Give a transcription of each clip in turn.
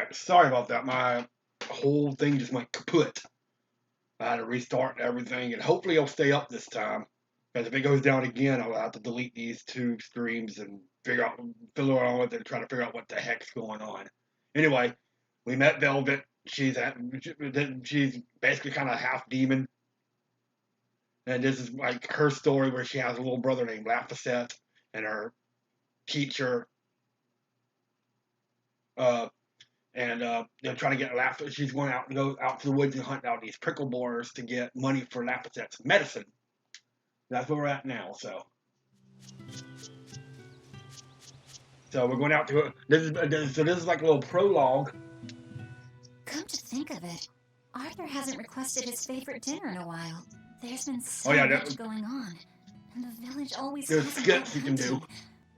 Alright, sorry about that. My whole thing just went kaput. I had to restart everything, and hopefully it'll stay up this time. Because if it goes down again, I'll have to delete these two streams and fiddle around with it and try to figure out what the heck's going on. Anyway, we met Velvet. She's basically kind of half demon. And this is like her story where she has a little brother named Laphicet, and her teacher, they're trying to get Laphicet. She's going out and go out to the woods and hunt out these prickle borers to get money for Laphicet's medicine. That's where we're at now. So we're going out to it. This is like a little prologue. Come to think of it, Arthur hasn't requested his favorite dinner in a while. There's been so much going on, and the village always there's skits you can do.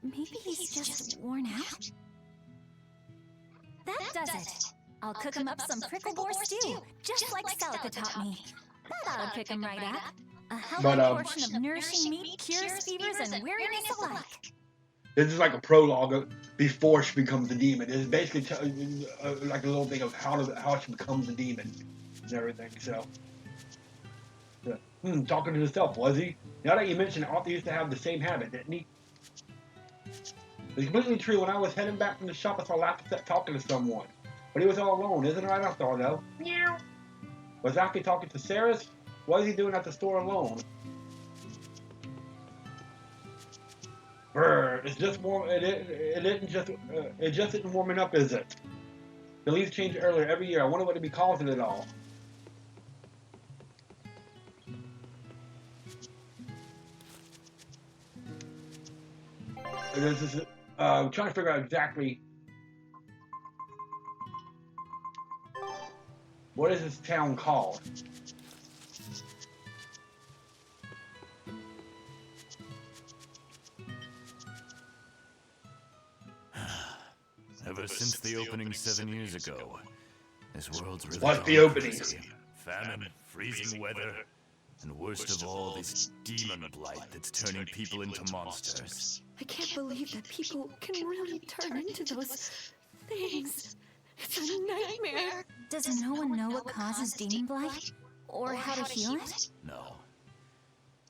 Maybe he's just worn out? That does it. I'll cook him up some prickle boar stew, just like Celica taught me. That ought to pick him right up. A healthy portion of nourishing meat cures fevers and weariness alike. This is like a prologue before she becomes a demon. It's basically like a little thing of how she becomes a demon and everything. So, talking to himself, was he? Now that you mention it, Arthur used to have the same habit, didn't he? It's completely true. When I was heading back from the shop, I saw Laphicet talking to someone. But he was all alone, isn't it right, Arthur, though? Meow. Was Zappy talking to Ceres? What is he doing at the store alone? Brr, it's just warm. It just isn't warming up, is it? The leaves change earlier every year. I wonder what it'd be causing it all. I'm trying to figure out exactly what is this town called. Ever since the opening 7 years ago, this world's really What's the opening? Famine, freezing weather, and worst of all, this demon blight that's turning people into monsters. I can't believe that people can really turn into those things. It's a nightmare. Does no one know what causes demon blight? Or how to heal it? No.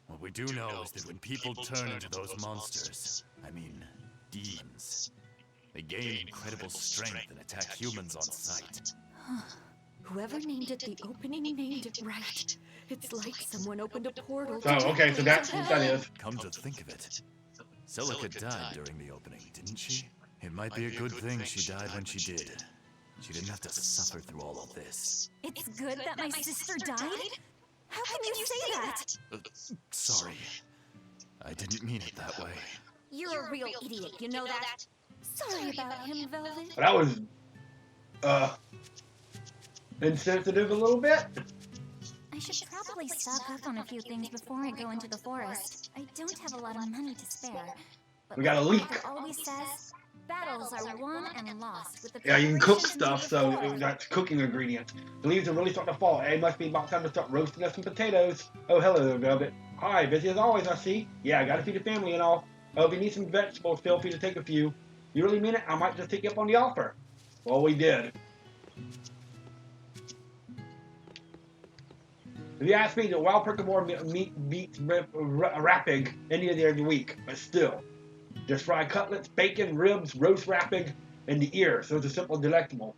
What we do know is that when people turn into those monsters, I mean, demons, they gain incredible strength and attack humans on sight. Whoever named it the opening named it right. It's like someone opened a portal. So, okay, so that's what that is. Come to think of it, Celica died during the opening, didn't she? It might be a good thing she died when she did. She didn't have to suffer through all of this. It's good that my sister died? How can you say that? Sorry. I didn't mean it that way. You're a real idiot, you know that? Sorry about him, Velvet. That was, insensitive a little bit. I should probably stock up on a few things before I go into the forest. I don't have a lot of money to spare. But We got a leak. Arthur always says, battles are won and lost with the Yeah, you can cook preparations stuff, so before. that's cooking ingredients. The leaves are really starting to fall. It must be about time to start roasting us some potatoes. Oh, hello there, Velvet. Hi, busy as always, I see. Yeah, I gotta feed the family and all. Oh, if you need some vegetables, feel free to take a few. You really mean it? I might just take you up on the offer. Well, we did. If you ask me, the wild prickle meat beats rapig any day of the week, but still. Just fried cutlets, bacon, ribs, roast rapig, and the ear, so it's a simple delectable.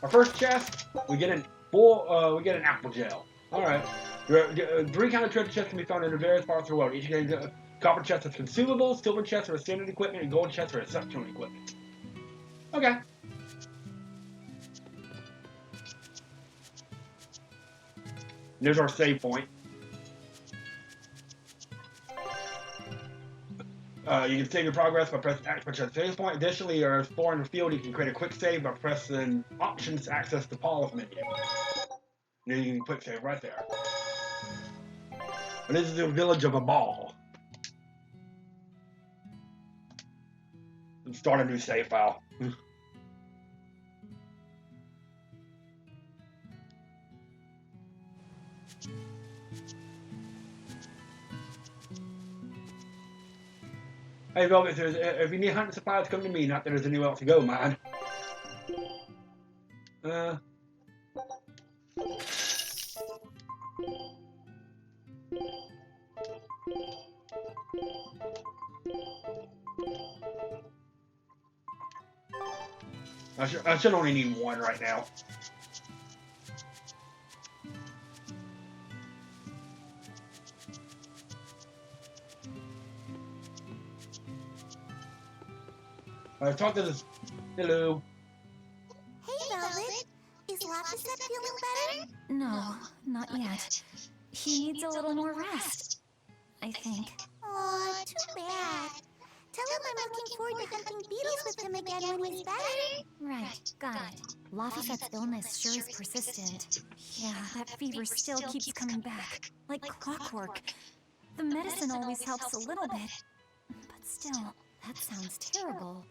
Our first chest, we get an apple gel. All right. 3 kind of treasure chests can be found in various parts of the world. Each copper chest has consumables, silver chests are standard equipment, and gold chests are exceptional equipment. Okay. There's our save point. You can save your progress by pressing X to save point. Additionally, you're exploring the field. You can create a quick save by pressing Options to access the pause menu. Then you can quick save right there. And this is the village of a ball. Let's start a new save file. Hey, Velvet, if you need hunting supplies, come to me. Not that there's anywhere else to go, man. I should only need one right now. I talked to this. Hello. Hey, Velvet. Is Laphicet feeling better? No, not yet. He needs a little more rest, I think. Aw, too bad. Tell him I'm looking forward to hunting beetles with him again when he's better. Right, got it. Laphicet's illness sure is persistent. Yeah, that fever still keeps coming back, like clockwork. The medicine always helps a little bit, but still, that sounds terrible.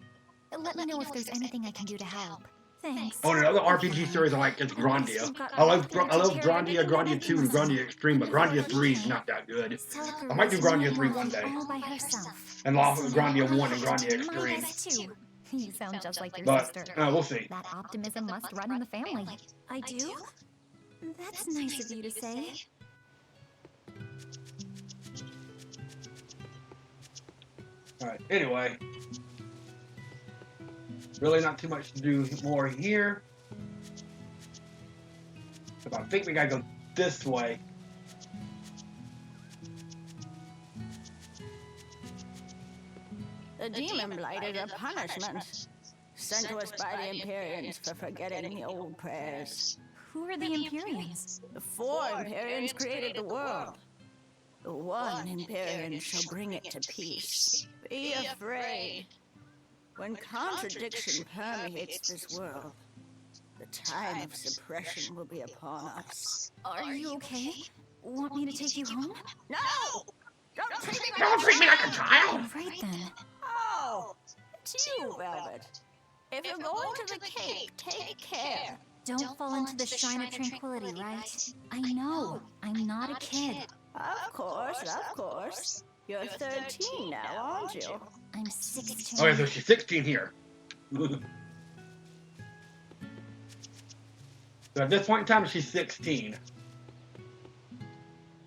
Let me know if there's anything I can do to help. Thanks. Oh, another RPG series I like is Grandia. I love Grandia, Grandia 2, and Grandia Extreme, but Grandia 3 is not that good. I might do Grandia 3 one day. And Grandia 1 and Grandia Extreme. You sound just like your But, sister. we'll see. That optimism must run in the family. I do? That's nice of you to say. Alright, anyway. Really not too much to do more here. But I think we gotta go this way. The demon blight is a punishment sent to us by the Empyreans for forgetting the old prayers. Who are the Empyreans? The 4 Empyreans created the world. The 1 Empyrean shall bring it to peace. Be afraid. When contradiction permeates this world, the time of suppression will be upon us. Are you okay? Want me to take you home? No! Don't Treat me like a child! Right then. Oh, it's you, Velvet. If you're going to the cave, take care. Don't fall into the Shrine of Tranquility, right? I know. I'm not a kid. Of course. You're 13 now, aren't you? I'm 16. Okay, so she's 16 here. So at this point in time, she's 16.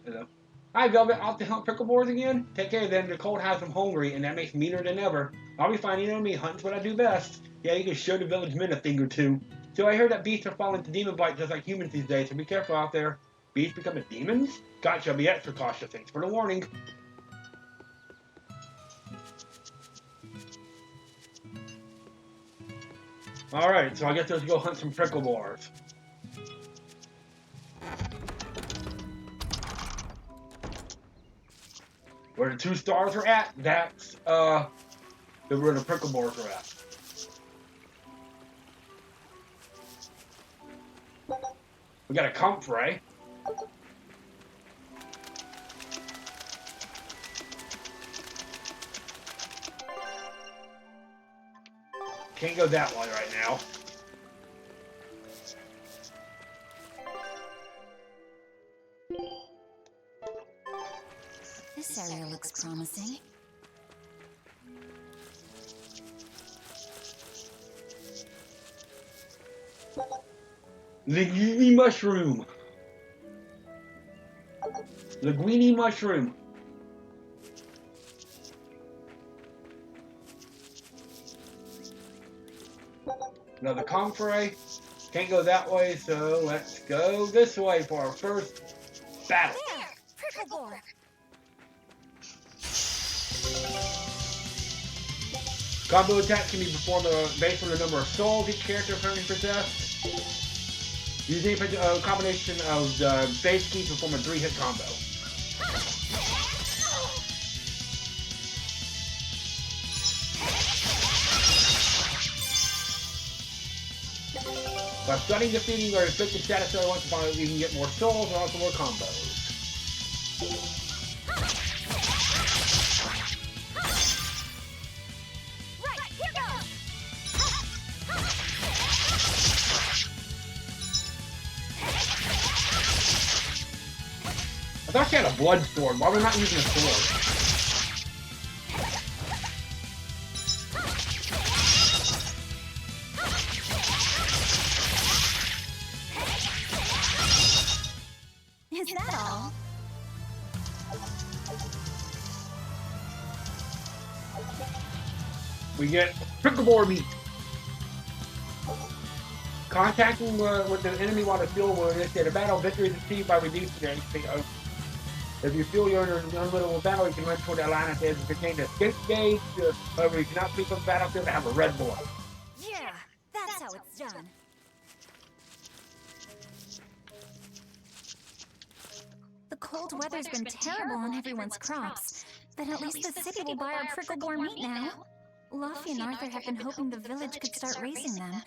Hello. Hi, Velvet. Off to hunt pickleboars again? Take care of them. The cold has them hungry, and that makes me meaner than ever. I'll be finding on me. Hunting's what I do best. Yeah, you can show the village men a thing or two. So I heard that beasts are falling to demon bite just like humans these days, so be careful out there. Beasts becoming demons? Gotcha. Be extra cautious. Thanks for the warning. Alright, so I guess let's go hunt some pickleboars. Where the 2 stars are at, that's where the pickleboars are at. We got a comfrey. Can't go that way right now. This area looks promising. Linguini mushroom. Linguini mushroom. Another comfrey. Can't go that way, so let's go this way for our first battle. There! Pickleboar! Combo attacks can be performed based on the number of souls each character currently possesses. Using a combination of the base key to perform a 3-hit combo. By studying, defeating, or inflicting status that once upon you can get more souls and also more combos. Right, here goes! I thought she had a blood sword. Why are we not using a sword? We get prickle meat. Contacting with the enemy while the field will initiate a battle. Victory is achieved by reducing their HP. If you feel you're in an unwinnable battle, you can run toward that line at the edge and contain the escape gauge. However, you cannot speak on the battlefield to have a red border. Yeah, that's how it's done. The cold weather's been terrible on everyone's crops, but at least the city will buy our prickle-boar meat now. Luffy and Arthur have been hoping the village could start raising them,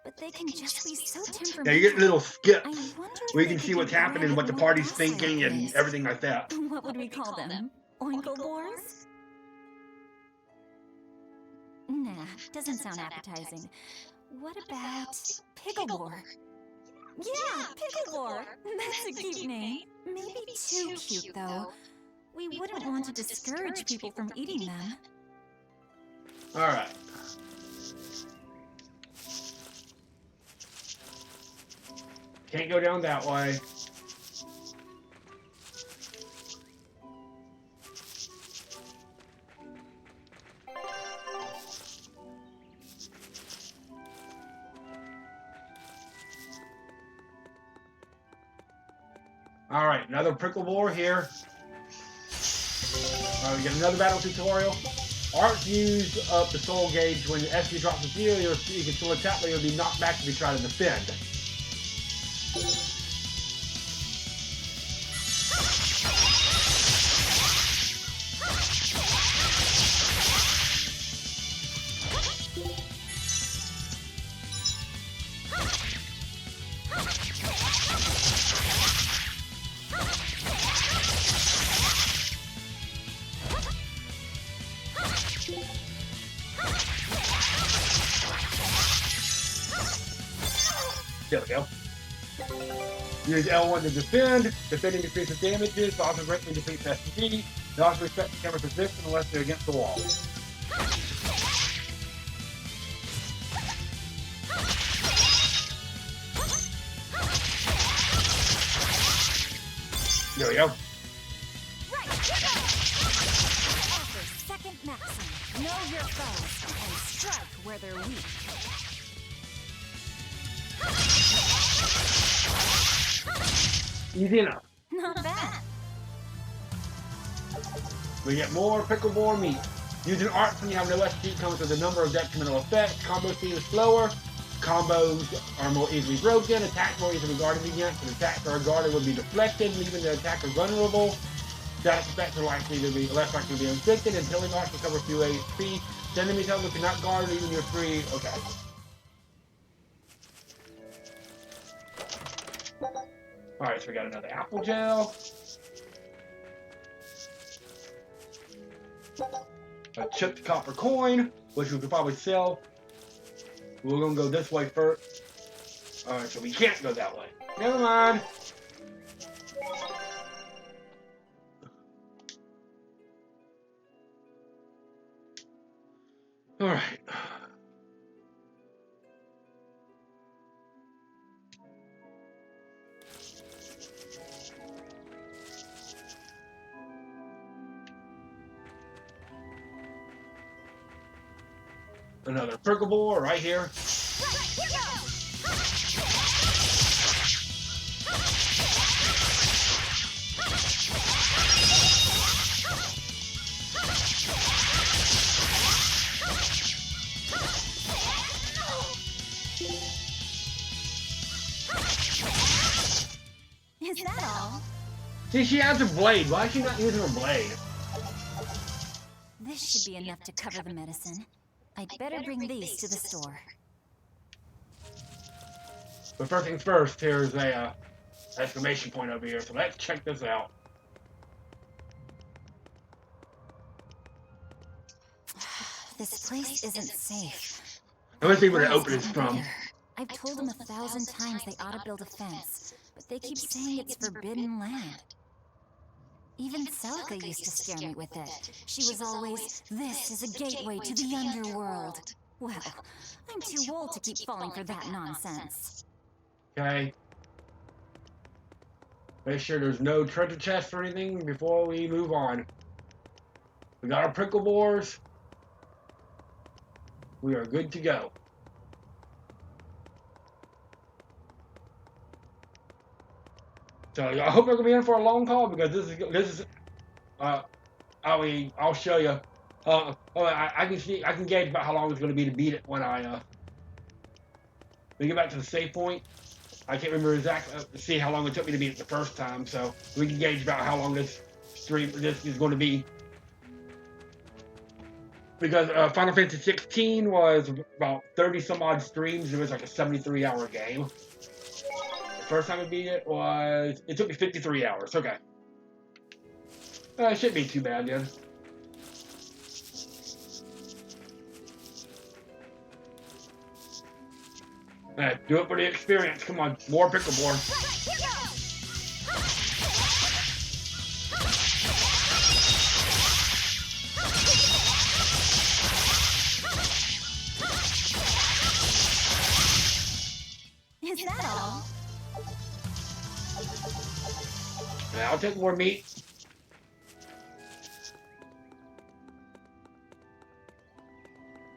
but they can just be so temperamental. Yeah, you get little skips I wonder if where you they can could see what's be happening, bred what the more party's docile thinking, for and this. everything like that. What would we call them? Oinkle-boars? Nah, doesn't sound appetizing. What about Pickleboar? Yeah, Pickleboar! That's a cute name. Maybe too cute, though. We wouldn't want to discourage people from eating them. Alright. Can't go down that way. Alright, another prickle here. We get another battle tutorial. Arts use up the soul gauge when the SP drops to 0, you can still attack, but you'll be knocked back if you try to defend. There we go. Use L1 to defend. Defending decreases damages, but also greatly defeats SPG. They also respect the camera's position unless they're against the wall. There we go. Right, Offer second maxim. Know your foes and strike where they're weak. Easy enough. Not bad. We get more Pickleboar meat. Using arts when you have no SP comes with a number of detrimental effects. Combo speed is slower. Combos are more easily broken. Attacks more easily guarded against. And attacks that are guarded will be deflected, leaving the attacker vulnerable. Static effects are likely to be less likely to be inflicted. And killing arts recover a few HP. The enemies that cannot guard, leaving you free. Okay. Alright, so we got another apple gel. A chipped copper coin, which we could probably sell. We're gonna go this way first. Alright, so we can't go that way. Never mind. Alright. Another Pickleboar right here. Is that all? See, she has a blade. Why is she not using her blade? This should be enough to cover the medicine. I'd better bring these to the store. But first things first, here's a exclamation point over here. So let's check this out. This place isn't safe. Now let's see where the opening's from. I've told them 1,000 times they ought to build a fence, but they keep saying it's forbidden land. Even Celica used to scare me with it. She was always, "This is a gateway to the underworld." Well, I'm too old to keep falling for that nonsense. Okay. Make sure there's no treasure chest or anything before we move on. We got our Pickleboars. we are good to go. So I hope you're gonna be in for a long call because this is I mean I'll show you. I can gauge about how long it's gonna be to beat it when we get back to the save point. I can't remember exactly see how long it took me to beat it the first time, so we can gauge about how long this is going to be. Because Final Fantasy 16 was about 30 some odd streams. It was like a 73-hour game. The first time I beat it took me 53 hours. Okay. It shouldn't be too bad then. Do it for the experience. Come on, more pickleboard. Is that all? Yeah, I'll take more meat.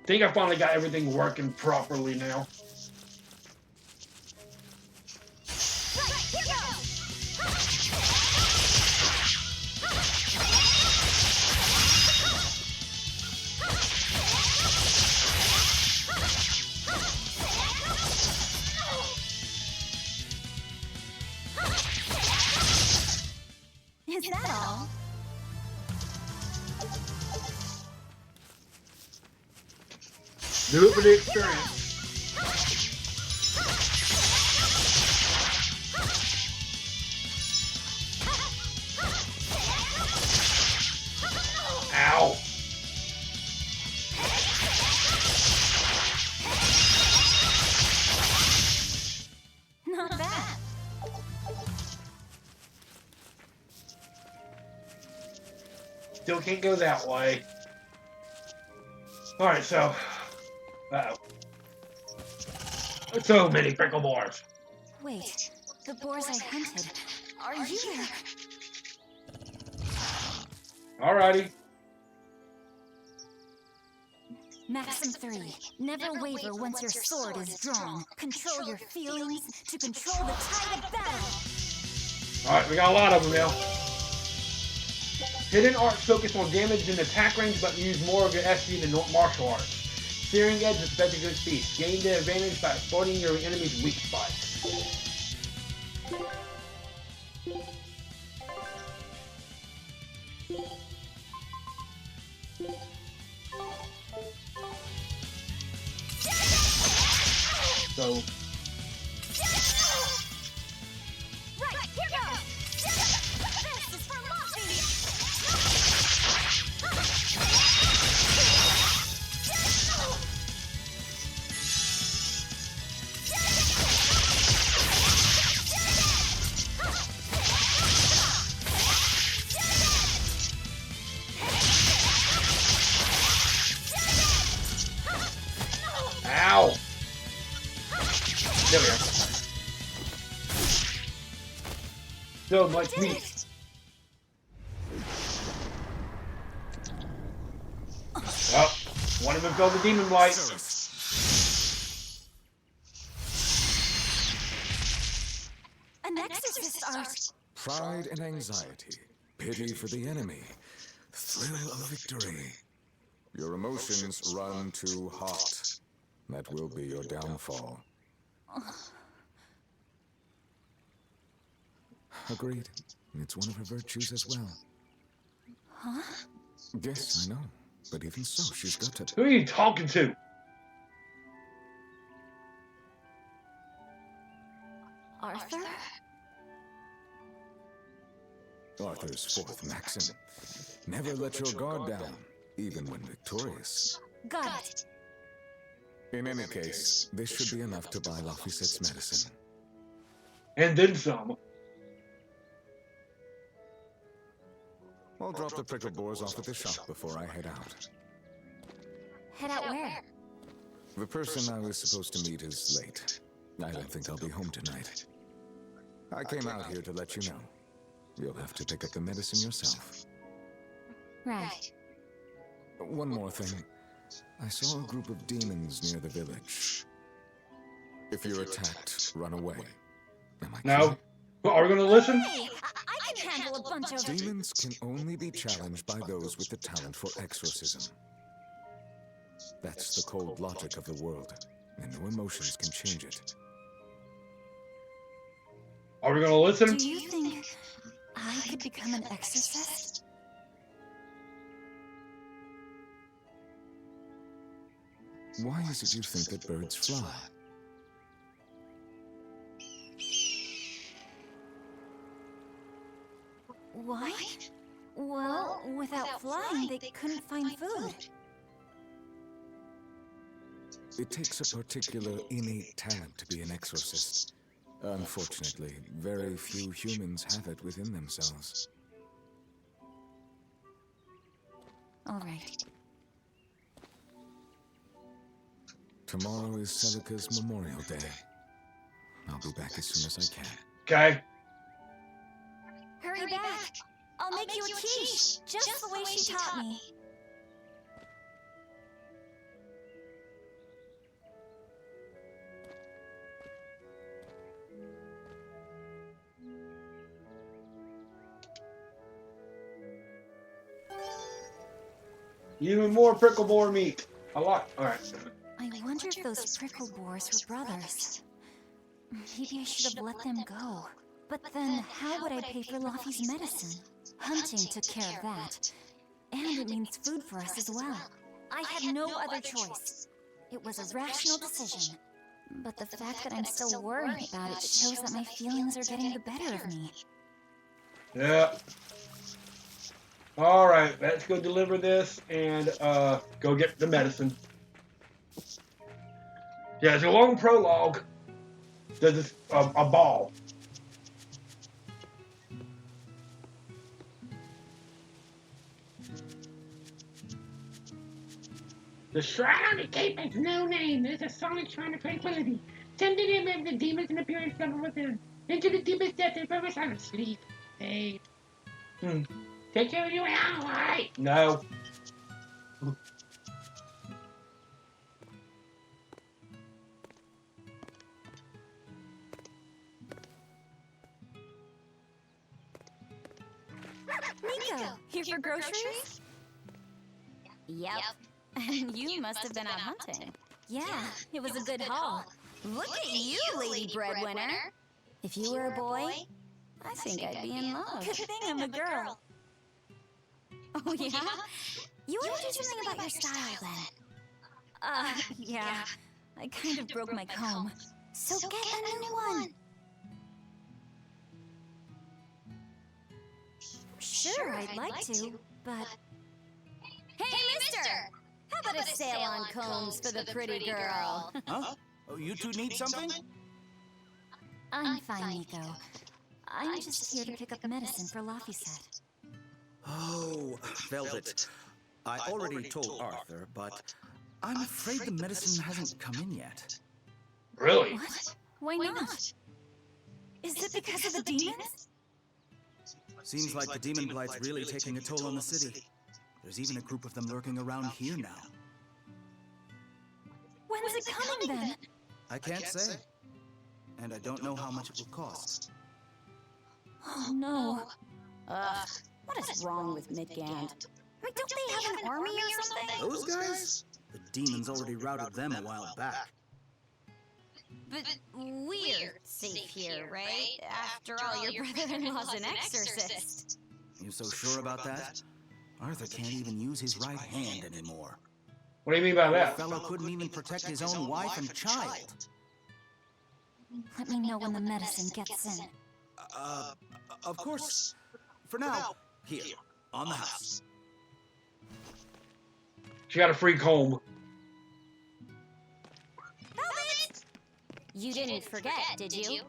I think I finally got everything working properly now. Is that all? Do it for the experience. Ow! Not bad. Still can't go that way. Alright, so... Uh-oh. So many picklebars. Wait, the boars I hunted. Are you there? Alrighty. Maxim 3. Never waver once your sword is drawn. Control your feelings to control the tide of battle. Alright, we got a lot of them now. Hidden arts focus on damage and attack range, but use more of your SP than martial arts. Searing edge is better good speed. Gain the advantage by exploiting your enemy's weak spots. So... Right, here goes! This is for Luffy! Ow! There we go. So much meat. Oh, one of them fell the demon blight. An exorcist art! Pride and anxiety, pity for the enemy, thrill of victory. Your emotions run too hot. That will be your downfall. Agreed. It's one of her virtues as well. Huh? Yes, I know. But even so, she's got to... Who are you talking to? Arthur? Arthur's fourth maxim. Never let your guard down, even when victorious. Got it. In any case, this should be enough to buy Laphicet's medicine. And then some. I'll drop the prickle boars off at the shop before I head out. Head out where? The person I was supposed to meet is late. I don't think I'll be home tonight. I came out here to let you know. You'll have to pick up the medicine yourself. Right. One more thing. I saw a group of demons near the village. If you're attacked, run away. Am I No. clear? Well, are we gonna listen? Hey, I can handle a bunch of... Demons can only be challenged by those with the talent for exorcism. That's the cold logic of the world, and no emotions can change it. Are we gonna listen? Do you think I could become an exorcist? Why is it you think that birds fly? Why? Well, without flying, they couldn't find food. It takes a particular innate talent to be an exorcist. Unfortunately, very few humans have it within themselves. All right. Tomorrow is Celica's Memorial Day. I'll be back as soon as I can. Okay. Hurry back. I'll make you a quiche, just the way she taught me. Even more prickle boar meat. I like. All right. I wonder if those prickle boars were brothers. Maybe I should have let them go. But then, how would I pay for Laffy's medicine? Hunting took care of that. And it means food for us as well. I had no other choice. It was a rational decision. But the fact that I'm still worried about it shows that my feelings are getting the better of me. Yeah. All right. Let's go deliver this and go get the medicine. Yeah, it's a long prologue. There's a ball. The Shroud of Cape has no name. There's a solid shrine of tranquility. Send it in the demons and appearance level within. Into the deepest depth of every silent sleep. Hey. Take care of you now, alright? No. Nico, here for groceries? Yep. And you must have been out hunting. Yeah, it was a good haul. Look at you, Lady Breadwinner. If you were a boy, I think I'd be in love. Good thing I'm a girl. Oh, yeah? You want to do something about your style, then? Yeah. I kind of broke my comb. So get a new one. Sure, I'd like to, but... Hey, mister! How about a sale on combs for the pretty girl? Huh? Oh, you two need something? I'm fine, Nico. I'm just here to pick up medicine for Laffy said. Oh, Velvet. I already told Arthur, but I'm afraid the medicine hasn't come in yet. Really? What? Why not? Is it because of the demons? Seems like the demon blight's really taking a toll on the city. There's even a group of them lurking around here now. When's it coming, then? I can't say. And I don't know how much it will cost. Oh, no. Ugh, what is wrong with Midgand? I mean, don't they have an army or something? Those guys? The demons already routed them a while back. But we're safe here, right? After all, your brother-in-law's an exorcist. You so sure about that? Arthur can't even use his right hand anymore. What do you mean by The that? fellow couldn't even protect his own wife and child. Let me know when the medicine gets in. Of course. For now, here, on the house. She got a free comb. You didn't forget, did you?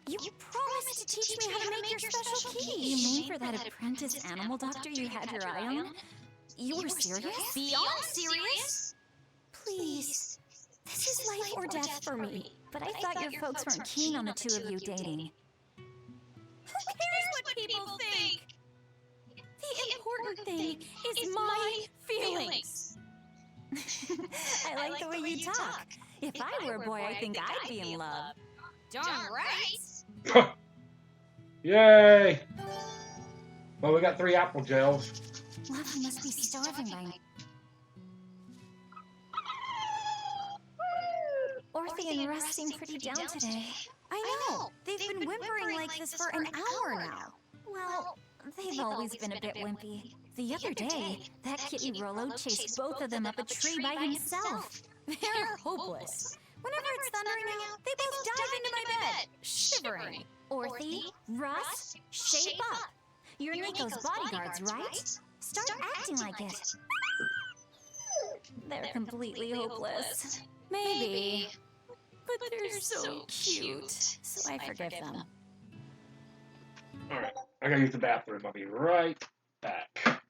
You promised to teach me how to make your special quiche. You mean for that apprentice animal doctor you had your eye on? You were serious? Beyond serious? Please. This is life or death for me. But I thought your folks weren't keen on the two of you dating. Who cares what people think? The important thing is my feelings. like the way you talk. If I were a boy, I think I'd be in love. Darn right. Yay! Well, we got 3 apple gels. Luffy must be starving by now. Orthe and Russ seem pretty down today. I know. They've been whimpering like this for an hour now. Well, they've always been a bit wimpy. The other day, that kitty Rollo chased both of them up a tree by himself. They're hopeless. Whenever it's thundering out, they both dive into my bed, shivering. Orthe, Russ, shape up. You're Nico's bodyguards, right? Start acting like it. They're completely hopeless. Maybe. But they're so cute, so I forgive them. Alright, I gotta use the bathroom. I'll be right back.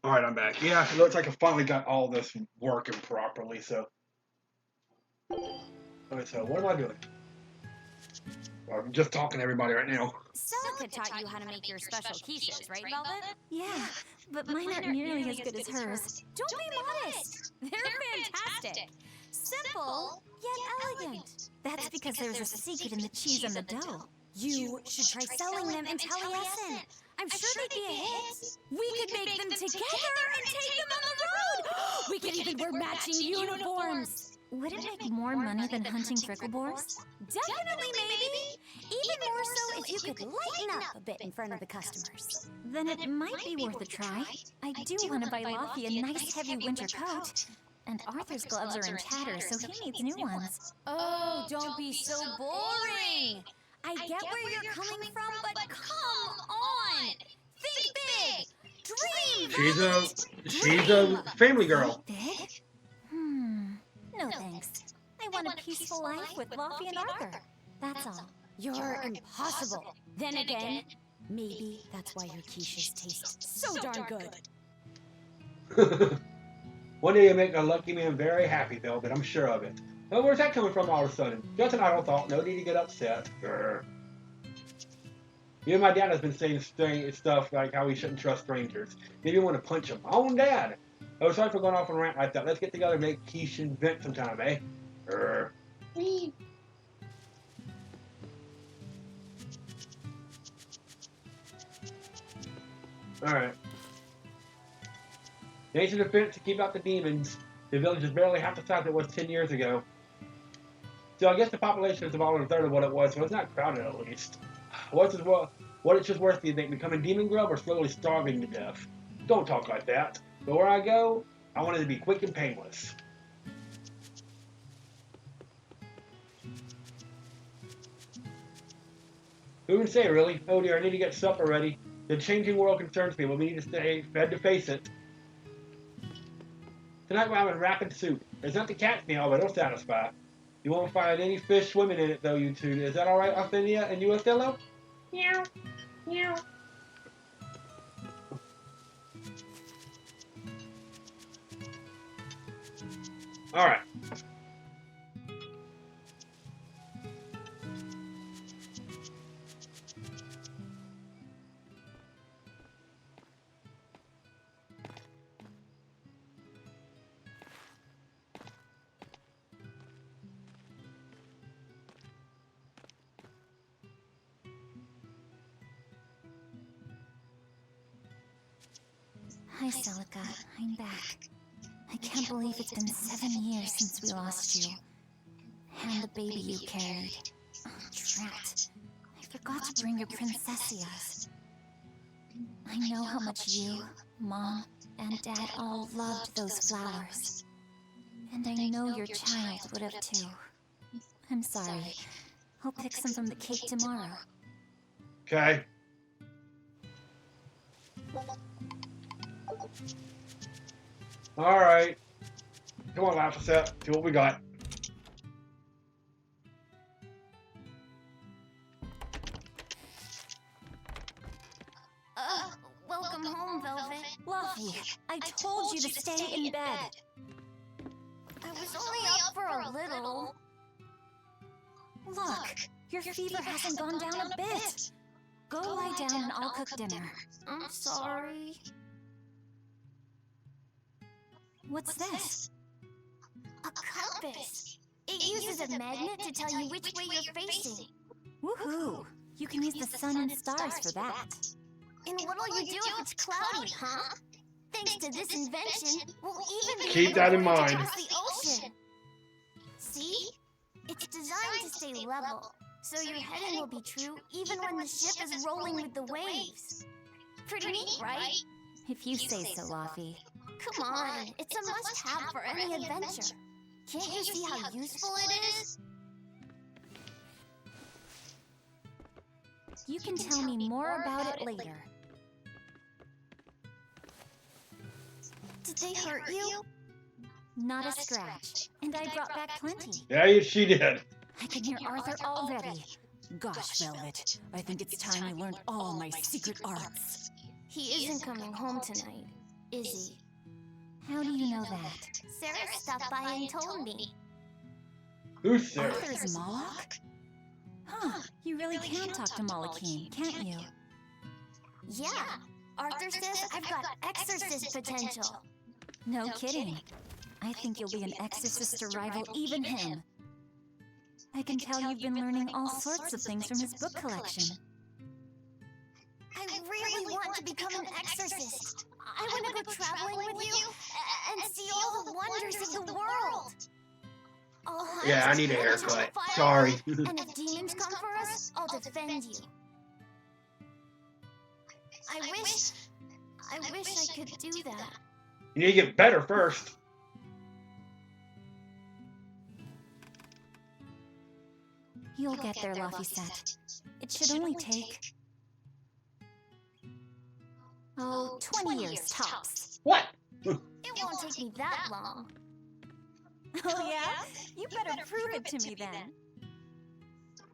All right, I'm back. Yeah, it looks like I finally got all this working properly. So, okay, so what am I doing? I'm just talking to everybody right now. Celica taught you how to make your special quiches, right, Velvet? Yeah, but mine aren't nearly as good as hers. Don't be modest. They're fantastic. Simple, yet elegant. That's because there's a secret in the cheese on the dough. You should try selling them in Taliesin. I'm sure they'd be a hit. We could make them together and take them on the road. We could even wear matching uniforms. Would it make more money than hunting fricklebores? Definitely, maybe. Even more so if you could lighten up a bit in front of the customers. Then it might be worth a try. I do want to buy Laffy a nice heavy winter coat. And Arthur's gloves are in tatters, so he needs new ones. Oh, don't be so boring. I get where you're coming from, but come on. Think big. Dream, She's a family girl. Big? No thanks. I want a peaceful life with Luffy and Arthur. That's all. You're impossible. Then again, maybe that's why your quiches taste so darn good. One day you make a lucky man very happy, Velvet, I'm sure of it. Well, where's that coming from all of a sudden? Just an idle thought, no need to get upset. Grr. You and my dad has been saying strange stuff like how we shouldn't trust strangers. Maybe you want to punch him. My own dad. Oh, sorry for going off on a rant like that. Let's get together and make quiche and vent sometime, eh? Grr. Wee. Alright. The ancient defense to keep out the demons. The village is barely half the size it was 10 years ago. So I guess the population is about a third of what it was, so it's not crowded at least. What it's just worth, do you think? Becoming demon grub or slowly starving to death? Don't talk like that. But where I go, I want it to be quick and painless. Who can say, really? Oh dear, I need to get supper ready. The changing world concerns me, but we need to stay fed to face it. Tonight we're having rapid soup. There's not the cat's meal, but it'll satisfy. You won't find any fish swimming in it, though, you two. Is that alright, Ophelia and you, Othello? Meow. Meow. Alright. Hi, Celica. I'm back. I can't believe it's been 7 years since we lost you. And the baby you carried. Oh, drat. I forgot to bring your princessias. I know how much you, Mom, and Dad all loved those flowers. And I know your child would have too. I'm sorry. I'll pick some from the cake tomorrow. Okay. Alright. Come on, Laphicet. See what we got. Welcome home, Velvet. Luffy, I told you to stay in bed. I was only up for a little. Look, your fever hasn't gone down a bit. Go lie down and I'll cook dinner. I'm sorry. What's this? A compass. It uses a magnet to tell you which way you're facing. Woohoo! You can use the sun and stars for that. And what'll you do if it's cloudy, huh? Thanks to this invention, we'll even be Keep able that to in voyage mind. across the ocean. See? It's designed to stay level, so your heading will be true even when the ship is rolling with the waves. Pretty neat, right? If you say so, Luffy. Come on, it's a must-have for any adventure. Can't you see how useful it is? You can tell me more about it later. Did they hurt you? Not a scratch. And I brought back plenty. Yeah, she did. I can hear Arthur already. Gosh, Velvet, I think it's time I learned all my secret arts. He isn't coming home tonight, is he? How do you know that? Sarah stopped by and told me. Who's Sarah? Arthur's Moloch? Huh, you really can talk to Malachine, can't you? Yeah, Arthur says I've got exorcist potential. No kidding. I think you'll be an exorcist to rival even him. I can tell you've been learning all sorts of things from his book collection. I really want to become an exorcist. I want to go traveling with you and see all the wonders of the world. I'll hunt Yeah, I need a and haircut. fight, Sorry. and if demons come for us, I'll defend you. I wish I could do that. You need to get better first. You'll get there, Laphicet. It should only take... 20 years tops. What? It won't take me that long. Oh yeah? You better prove it to me then.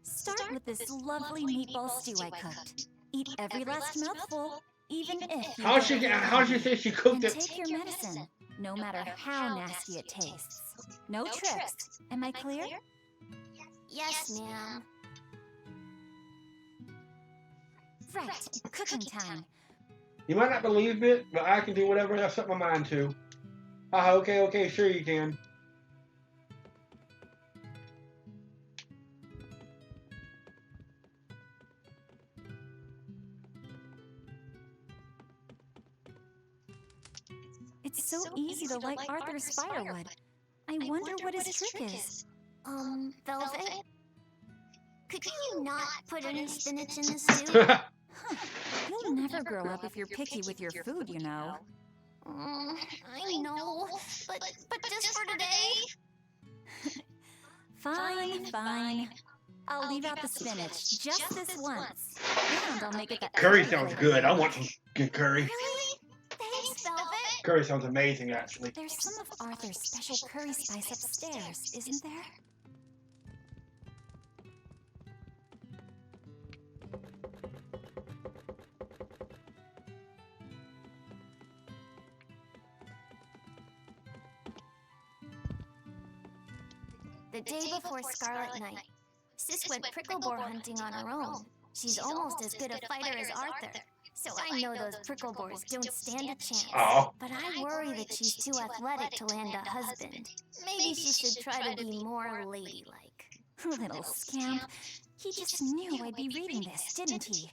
Start with this lovely meatball stew I cooked. Eat every last mouthful, even if you How she say she cooked and it? take your medicine, no matter how nasty it tastes. No tricks. Am I clear? Yes, ma'am. Right, cooking time. You might not believe it, but I can do whatever I set my mind to. Ah, okay, sure you can. It's so easy to light Arthur's firewood. I wonder what his trick is. Velvet? Could you not put any spinach in the stew? You'll never grow up if you're picky with your food, you know. I know, but just for today? Fine. I'll leave out the spinach just this once. And I'll make it that Curry sounds good. I want some good curry. Really? Thanks, Velvet. Curry sounds amazing, actually. There's some of Arthur's special curry spice upstairs, isn't there? The day before Scarlet Night, Sis went prickle boar hunting on her own. She's almost as good a fighter as Arthur, so I know those prickle boars don't stand a chance. Oh. But I worry that she's too athletic to land a husband. Maybe she should try to be more ladylike. Little scamp. He just knew I'd be reading this, didn't he?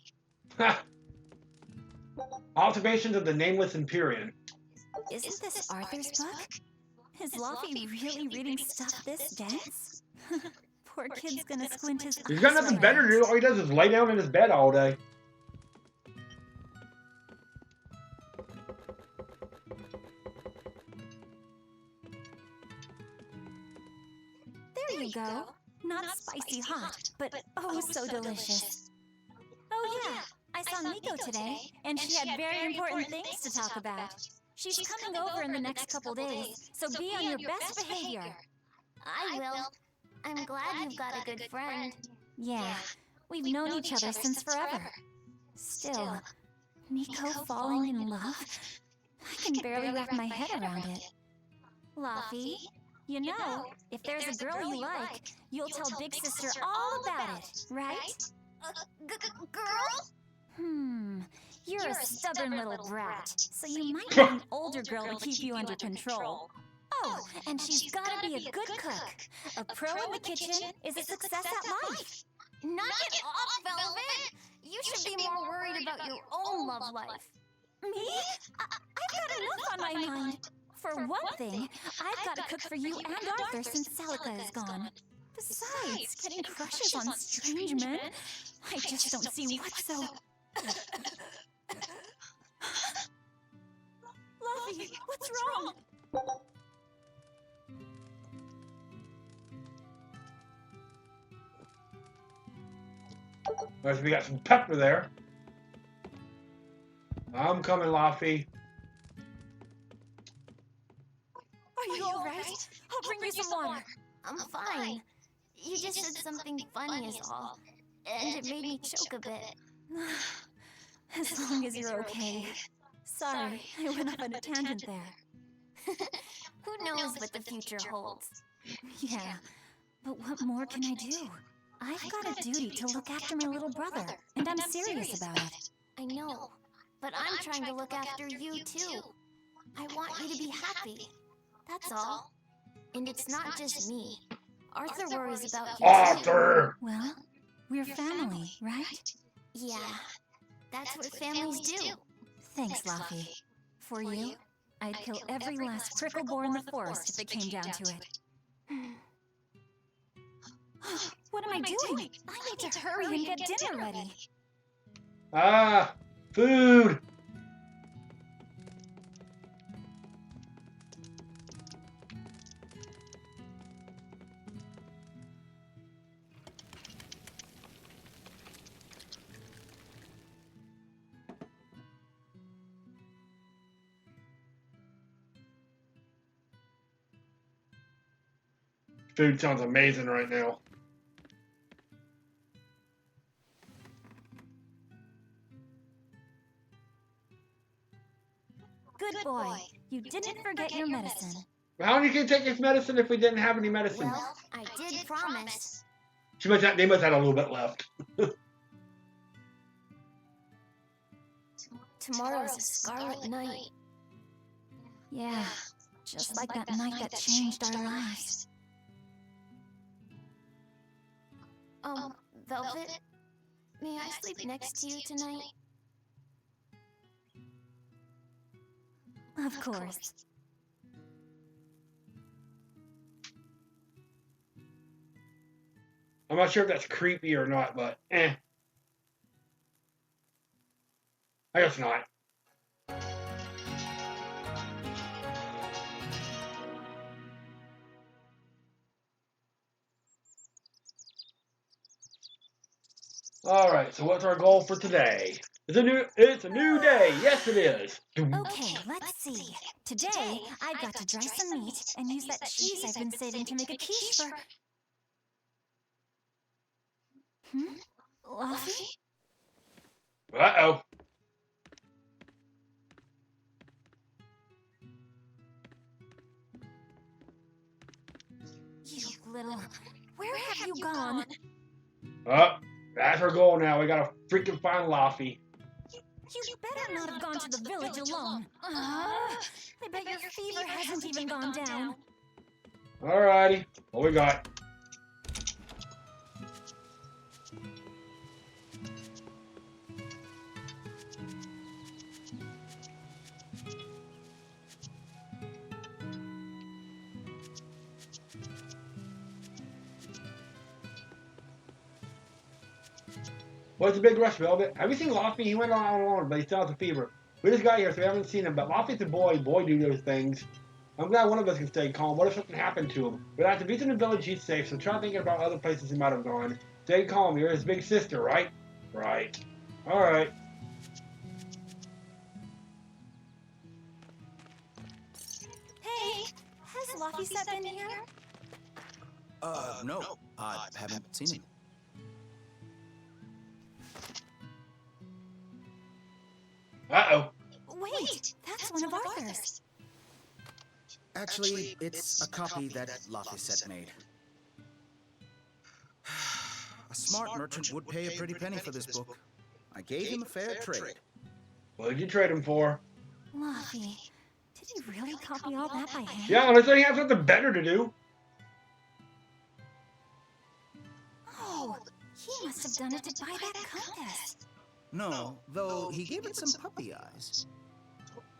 Observations of the Nameless Empyrean. Isn't this Arthur's book? Is Laffy really reading stuff this dense? Poor kid's gonna squint his eyes. He's got nothing better to do. All he does is lay down in his bed all day. There you go. Not spicy hot, but oh so delicious. Oh yeah, I saw Nico today, and she had very important things to talk about. She's coming over in the next couple days, so be on your best behavior. I will. I'm glad you've got a good friend. Yeah, we've known each other since forever. Still, Nico falling in love? I can barely wrap my head around it. Laffy, you know, if there's a girl you like, you'll tell Big Sister all about it, right? Girl? You're a stubborn little brat, so you might need an older girl to keep you under control. Oh, and she's gotta be a good cook. A pro in the kitchen is a success at life. Knock it off, Velvet! You should be more worried about your own love life. Me? I've got enough on my mind. For one thing, I've got to cook for you and Arthur since Celica is gone. Besides, getting crushes on strange men, I just don't see what's so... Laffy, what's wrong? Alright, so we got some pepper there. I'm coming, Laffy. Are you alright? I'll bring you some water. I'm fine. You just said something funny is all, and it made me choke a bit. As long as you're okay. Sorry, I went off on a tangent there. Who knows what the future holds? Yeah, but what more can I do? I've got a duty to look after my little brother, and I'm serious about it. I know, but I'm trying to look after you too. I want you to be happy. That's all. And it's not just me. Arthur worries about you too. Arthur! Well, we're family, right? Yeah, that's what families do. Thanks, Laffy. For you, I'd kill every last prickle boar in the forest if it came down to it. What am I doing? I need to hurry and get dinner ready. Ah, food! Food sounds amazing right now. Good boy. You didn't forget your medicine. How did you take his medicine if we didn't have any medicine? Well, I did promise. They must have a little bit left. Tomorrow's a scarlet night. Yeah, just like that night that changed our lives. Velvet, may I sleep next to you tonight? Of course. I'm not sure if that's creepy or not, but I guess not. Alright, so what's our goal for today? It's a new day. Yes, it is. Okay, let's see. Today, I've got to dry some meat and use that cheese I've been saving to make a quiche for... Luffy? Uh-oh. You little... Where have you gone? That's our goal now. We gotta freaking find Luffy. You better not have gone to the village alone. I bet your fever hasn't even gone down. Alrighty. What we got? What's the big rush, Velvet? Have you seen Luffy? He went on alone, but he still has a fever. We just got here, so we haven't seen him. But Luffy's a boy. Boy do those things. I'm glad one of us can stay calm. What if something happened to him? But after beating the village, he's safe, so try thinking about other places he might have gone. Stay calm. You're his big sister, right? Right. Alright. Hey, has Luffy been here? No. I haven't seen him. Uh-oh. Wait, that's one of Arthur's. Actually, it's a copy that Laphicet made. A smart merchant would pay a pretty penny for this book. I gave him a fair trade. What did you trade him for? Luffy, did he really copy all that by hand? Yeah, unless he has something better to do. Oh, he must have done it to buy that compass. No, though he gave it some puppy eyes.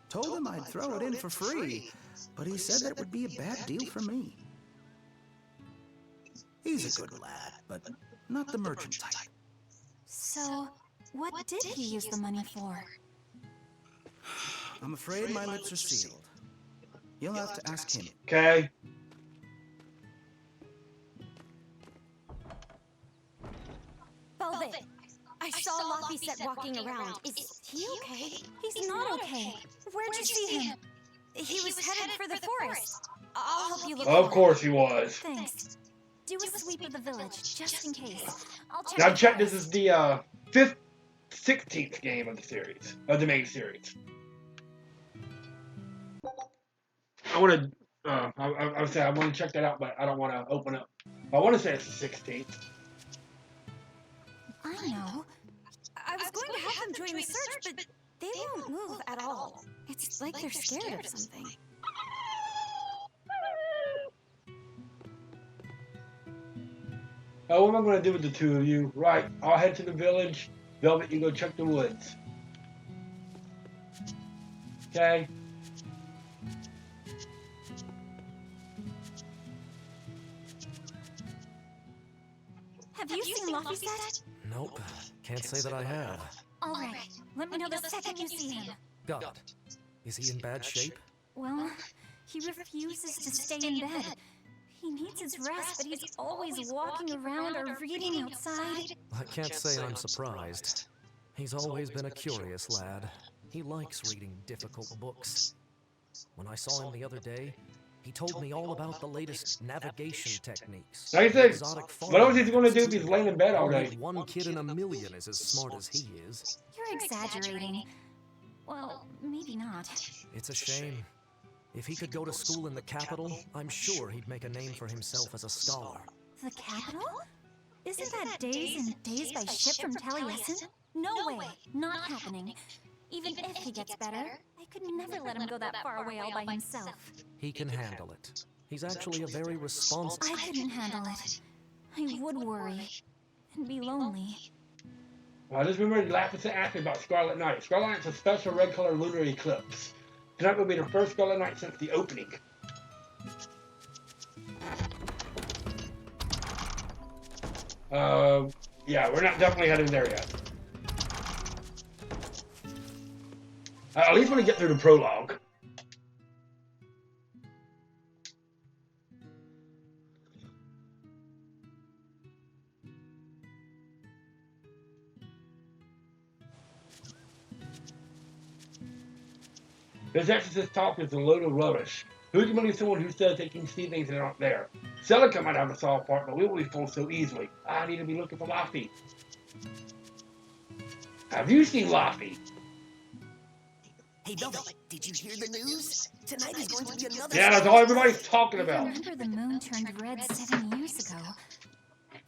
Told him I'd throw it in for free, but he said that it would be a bad deal for me. He's a good lad, but not the merchant type. So, what did he use the money for? I'm afraid my lips are sealed. You'll have to ask him. Okay. Velvet, I saw Laphicet walking around. Is he okay? He's not okay. Where'd you see him? He was headed for the forest. I'll help you look. Of course he was. Thanks. Do a sweep of the village, just in case. I'll check. Now check, this is the 16th game of the series, of the main series. I want to, I would say I want to check that out, but I don't want to open up. I want to say it's the 16th. I know. I was going to have them join the search, but they won't move at all. It's like they're scared of something. Oh, what am I going to do with the two of you? Right, I'll head to the village. Velvet, you go check the woods. Okay. Have you seen Laphicet? Nope, can't say that I have. All right, let me know the second you see him. Got it. Is he in bad shape? Well, he refuses to stay in bed. He needs his rest, but he's always walking around or reading outside. I can't say I'm surprised. He's always been a curious lad. He likes reading difficult books. When I saw him the other day, He told me all about the latest navigation techniques. Like I said, exotic what else is he farming going to do if methods, he's laying in bed all only day? one kid in a million is as smart as he is. You're exaggerating. Well, maybe not. It's a shame. If he could go to school in the capital, I'm sure he'd make a name for himself as a scholar. The capital? Isn't that days and days by ship from Taliesin? No way. Not happening. Even if he gets better, I could never let him go that far away all by himself. He can handle it. He's actually a very responsible... I couldn't handle it. I would worry. And be lonely. I just remembered Laphicet asked me about Scarlet Night. Scarlet Night's a special red color lunar eclipse. Tonight will be the first Scarlet Night since the opening. Yeah, we're not definitely heading there yet. At least when we get through the prologue. This exorcist talk is a load of rubbish. Who can believe someone who says they can see things that aren't there? Celica might have a solved part, but we won't be fooled so easily. I need to be looking for Laffy. Have you seen Laffy? Hey, Velvet, did you hear the news? Tonight is going to be another... Yeah, that's all everybody's talking I about. remember the moon turned red 7 years ago.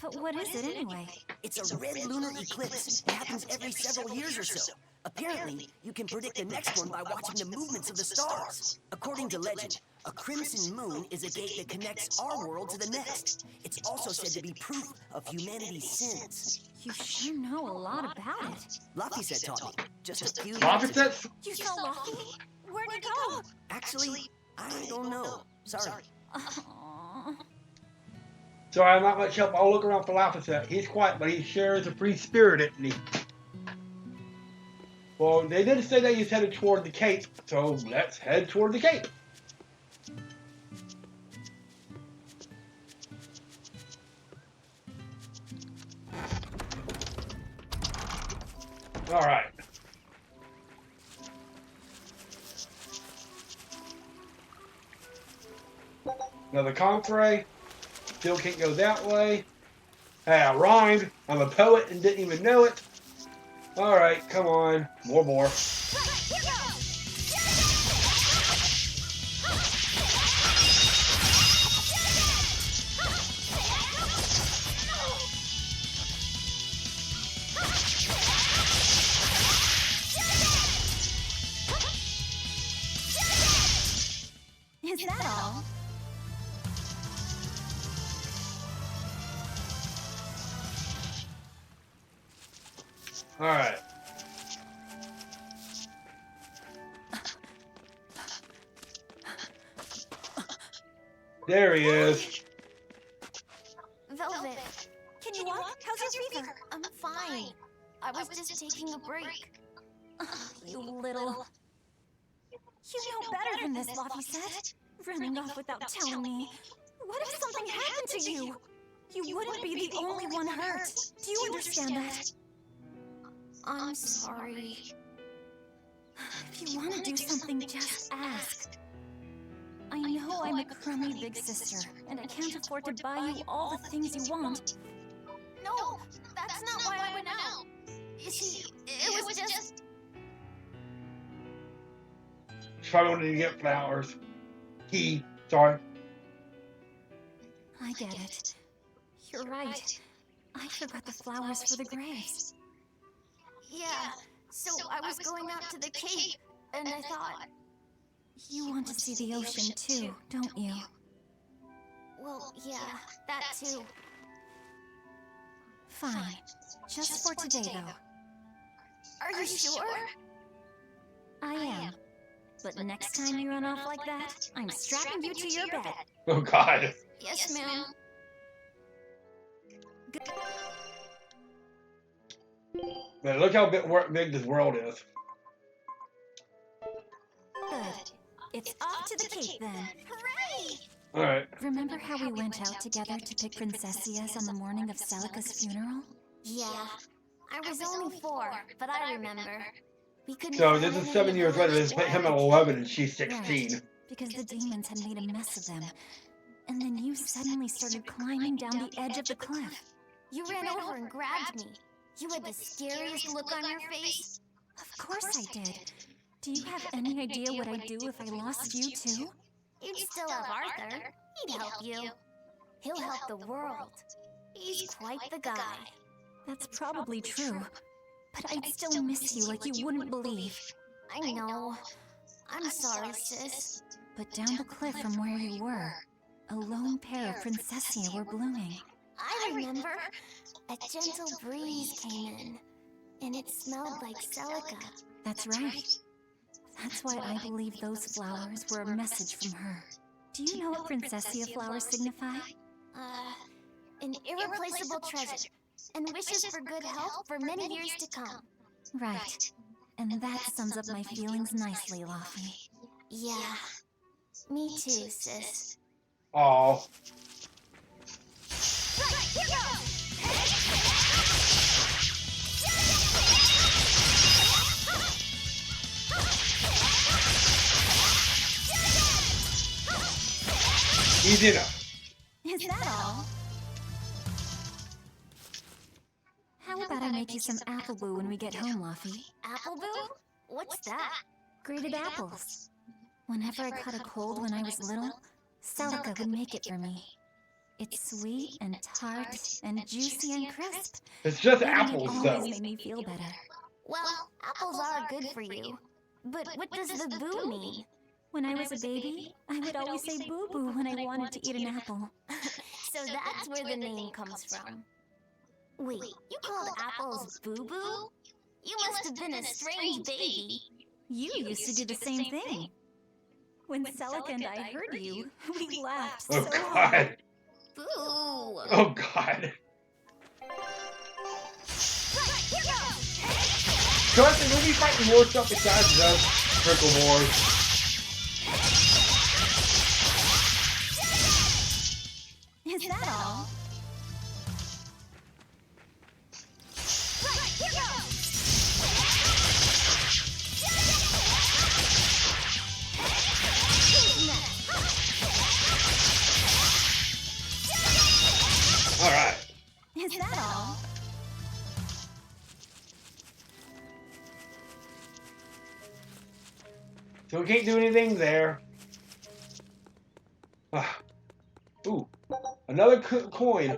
But what is it anyway? It's a red lunar eclipse. It happens every several years or so. Apparently, you can predict the next one by watching the movements of the stars. According to legend, a crimson moon is a gate that connects our world to the next. It's also said to be proof of humanity's sins. You sure know a lot about it. Laphicet taught me. Just a few... Laphicet? You saw Luffy? Where'd he go? Actually, I don't know. Sorry. Aww. Sorry, I'm not much help. I'll look around for Laphicet. He's quiet, but he shares a free spirit, isn't he? Well, they did say that he's headed toward the Cape, so let's head toward the Cape. Alright. Another Comfrey. Still can't go that way. Hey, I rhymed. I'm a poet and didn't even know it. Alright, come on. More. Is that all? Alright. There he is. Velvet, can you walk? How's your fever? I'm fine. I was just taking a break. You little... You know better than this, Laphicet. Running off without telling me. What if something happened to you? You wouldn't be the only one hurt. Do you understand that? I'm sorry. If you want to do something, just ask. I know I'm a crummy big sister, and I can't afford to buy you all the things you want. No, that's not why I went out. You see, it was just... She probably wanted to get flowers. Sorry. I get it. You're right. I forgot the flowers for the graves. Yeah, so I was going out to the Cape, and I thought... You want to see the ocean too, don't you? Well, yeah, that too. Fine. Just for today, though. Are you sure? I am. But next time you run off like that, I'm strapping you to your bed. Oh, God. Yes, ma'am. Man, look how big this world is. Good. It's off to the Cape, then. Hooray! Alright. Remember how we went out together to pick princessias on the morning of Celica's funeral? Yeah. I was only 4, but I remember. We couldn't So find this is any 7 years later. village This put him at ornaments. 11 and she's 16. Right. because the demons had made a mess of them. And then you suddenly started climbing down the edge of the cliff. You ran over and grabbed me. You had the scariest look on your face. Of course I did. Do you have any idea what I'd do if I lost you too? You'd still have Arthur. He'd help you. He'll help the world. He's quite the guy. That's probably true. But I'd still miss you like you wouldn't believe. I know. I'm sorry, sis. But down the cliff from where you were, a lone pair of Princessia were blooming. I remember. A gentle breeze came in, and it smelled like Celica. That's right. That's why I believe those flowers were a message from her. Do you know what Princessia flowers signify? An irreplaceable treasure, and wishes for good health for many years to come. Right. And that sums up my feelings nicely, Laufey. Yeah. Me too, sis. Oh. Right, here goes! Easy enough. Is that all? How about I make you some apple boo when we get home, Laufey? Apple boo? What's that? Grated apples. Whenever I caught a cold when I was little, Celica would make it for me. It's sweet and tart and juicy and crisp. It's just And apples, it though. always made me feel better. Well, apples are good for you. But what does the boo mean? When I was a baby, I would always say boo-boo when I wanted to eat an apple. So that's where the name comes from. Wait, you called apples boo-boo? You must have been a strange baby. You used to do the same thing. When Celica and I heard you, we laughed Oh, so God. hard. Boo! Oh, God. Trust me, we'll be fighting more stuff besides just Trickle Wars. Is that all? Alright. Is that all? So we can't do anything there. Ooh. Another coin.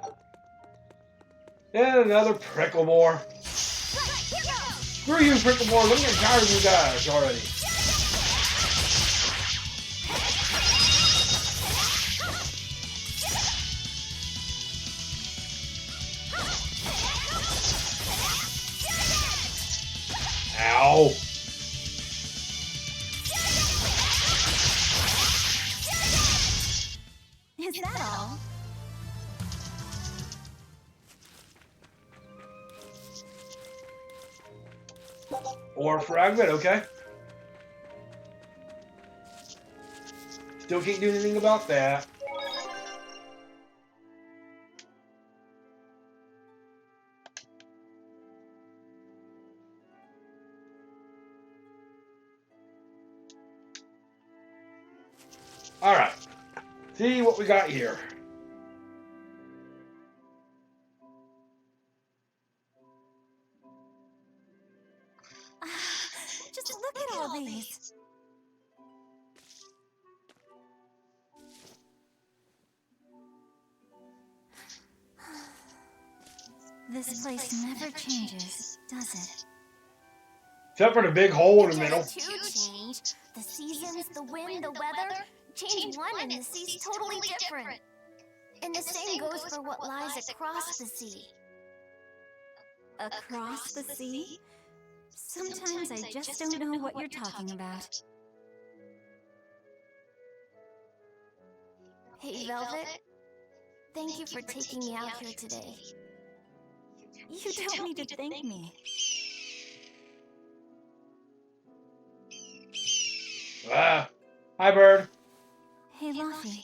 And another Pricklemore. Screw you, Pricklemore. Let me get tired of you guys already. Ow. Is that all? Or a fragment, okay. Still can't do anything about that. Alright. See what we got here. Just look at all these. This place never changes, does it? Except for the big hole in the middle. Just two change. The seasons, the wind, the weather. Change one and the sea's totally different. And the same goes for what lies across the sea. Across the sea? Sometimes I just don't know what you're talking about. Hey, Velvet. Thank you for taking me out here today. You don't need to thank me. Hi, bird. Hey, Laufey.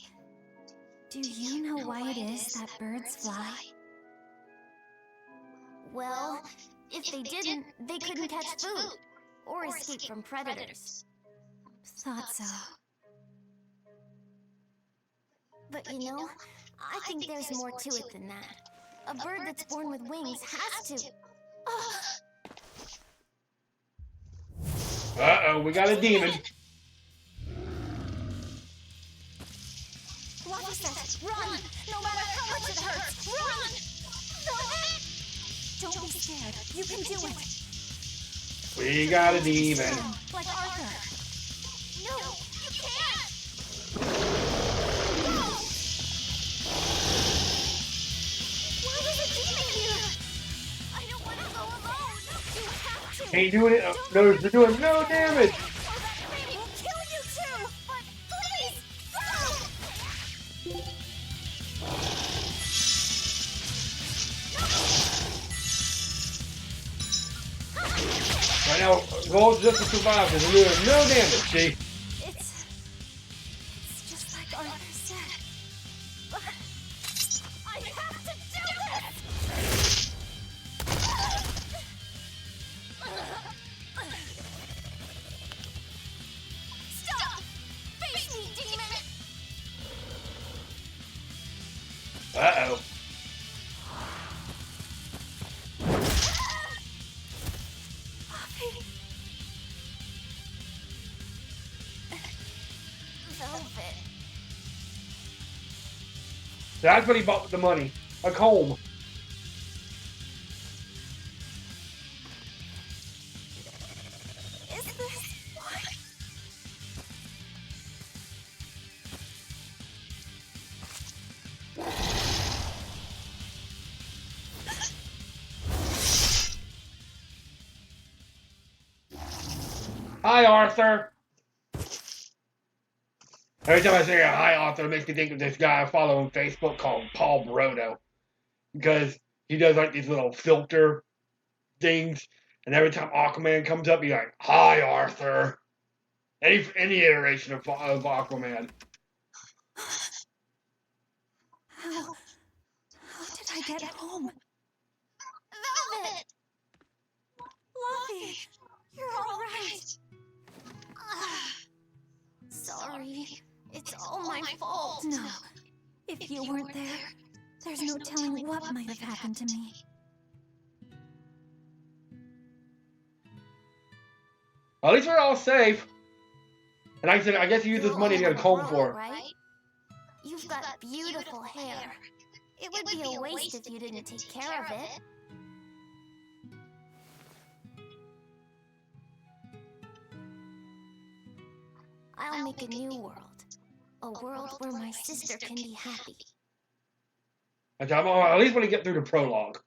Do you know why it is that birds fly? Well, if they didn't, they couldn't catch food or escape from predators. Thought so. But you know, I think there's more to it than that. A bird that's born with wings has to... Uh-oh, we got a demon. Lucky says, run! No matter how much it hurts, run! Don't be scared. You can do it. We got a demon. Like Arthur. No, you can't! No! Why is a demon here? I don't want to go alone. You have to. Ain't doing it. No, you're doing no damage. Or that thing will kill you too. But please, go! Right now, goal is just to survive because we're doing no damage, see? It's just like Arthur said. But I have to do this! Stop! Face me, demon! Uh-oh. Velvet. That's what he bought with the money. A comb. Is this what? Hi, Arthur. Every time I say hi, Arthur, it makes me think of this guy I follow on Facebook called Paul Brodo. Because he does like these little filter things. And every time Aquaman comes up, he's like, hi, Arthur. Any iteration of Aquaman. How did I get home? Velvet! Luffy, you're all right. Sorry, it's all my fault. No, if you weren't there, there's no telling what might have happened to me. At least we're all safe. And like I said, I guess you use this money to get a comb for. Right? You've got beautiful hair. It would be a waste if you didn't take care of it. I'll make a new world. A world where my sister can be happy. Okay, at least when we get through the prologue.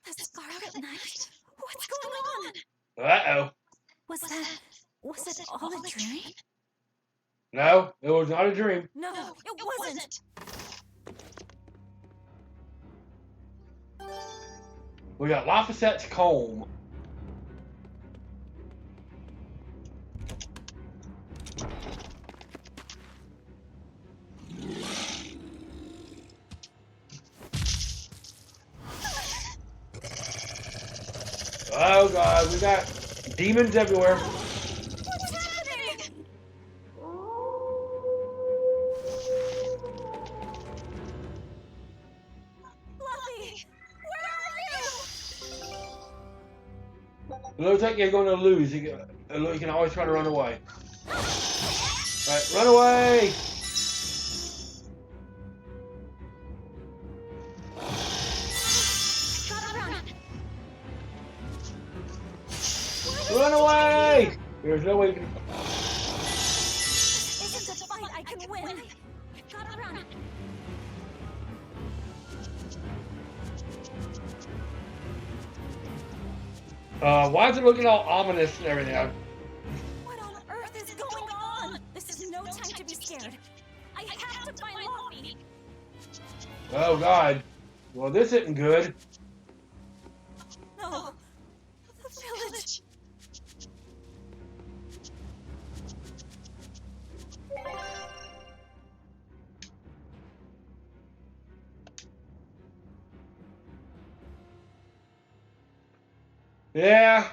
The Scarlet Knight? What's going on? Uh-oh. Was it all a dream? No, it was not a dream. No, it wasn't. We got Lafasette's comb. Oh god, we got demons everywhere. What's happening? Luffy, where are you? It looks like you're going to lose. You can always try to run away. Alright, run away! Run away! There's no way you can... This isn't a fight I can win. I've gotta run. Why is it looking all ominous and everything? What on earth is going on? This is no time to be scared. I have to find Luffy. Oh god. Well, this isn't good. No. The village. Yeah.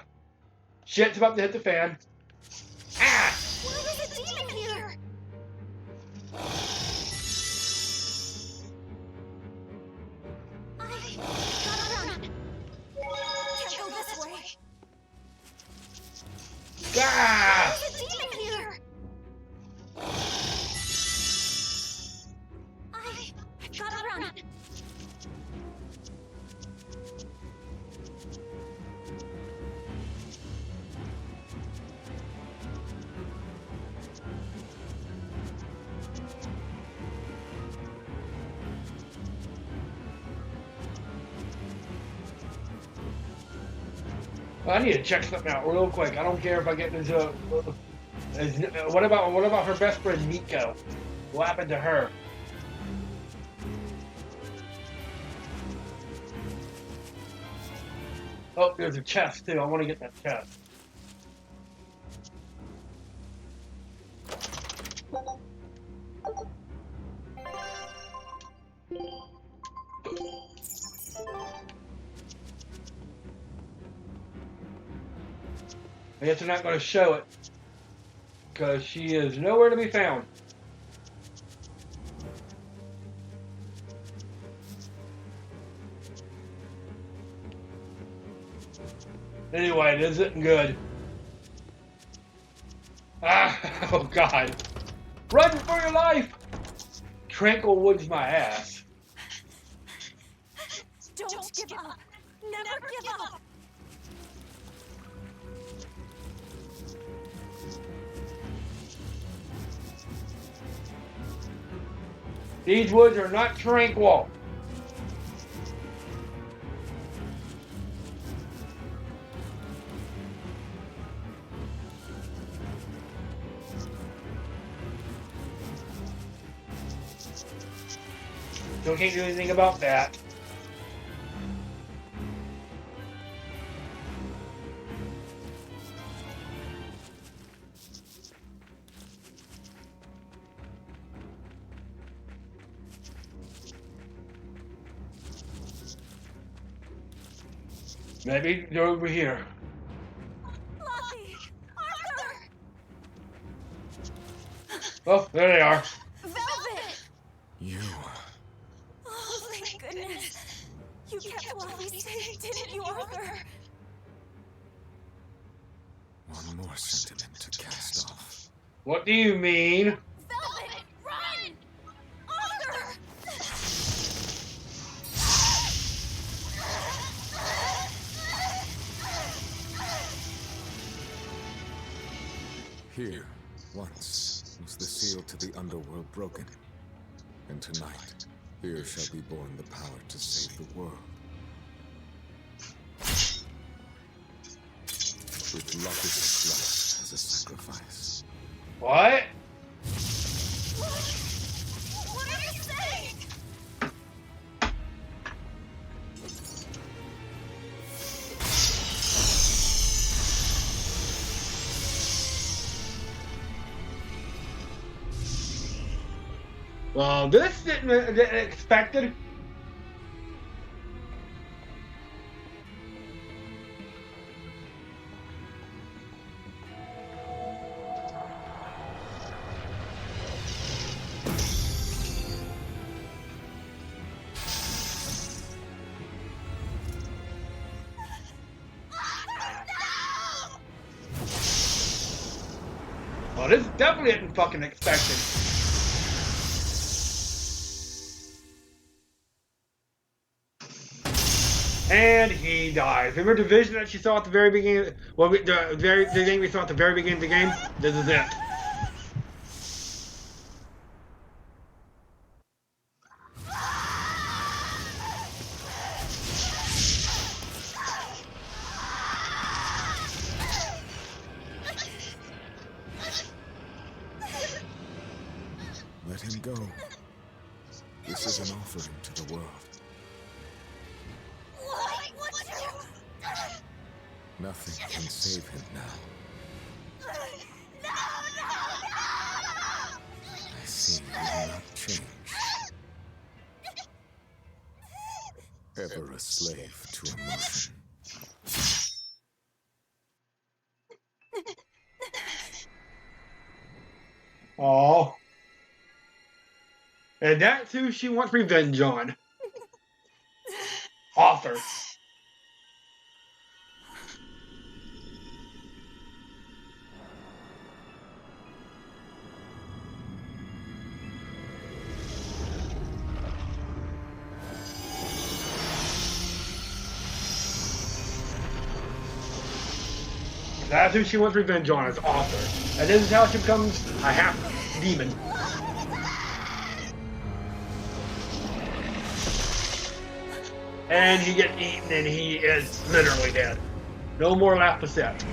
Shit's about to hit the fan. Ah! Why is a demon here? I gotta run. Can't go this way. Ah! There's a demon here. I gotta run. I need to check something out real quick. I don't care if I get into. What about her best friend Nico? What happened to her? Oh, there's a chest too. I want to get that chest. I guess they're not going to show it because she is nowhere to be found. Anyway, this isn't good. Ah, oh God. Run for your life! Tranquil Woods my ass. Don't give up. Never give up. These woods are not tranquil. Still can't do anything about that. Maybe they're over here. Luffy! Arthur! Oh, there they are. Velvet! You. Oh, thank goodness. You kept Luffy safe, didn't you, Arthur? One more sentiment to cast off. What do you mean? Velvet, run! Arthur! Here, once, was the seal to the underworld broken. And tonight, here shall be born the power to save the world. With Locke's blood as a sacrifice. What? What are you saying? Well, this didn't expected. Well, this definitely didn't fucking expected. And he dies. Remember the vision that she saw at the very beginning? Well, the thing we saw at the very beginning of the game? This is it. Let him go. This is an offering to the world. What would you? Nothing can save him now. No! I see you will not change. Ever a slave to emotion. Aw. And that's who she wants revenge on. Arthur. That's who she wants revenge on, is Arthur. And this is how she becomes a half-demon. And he gets eaten and he is literally dead. No more Laphicet.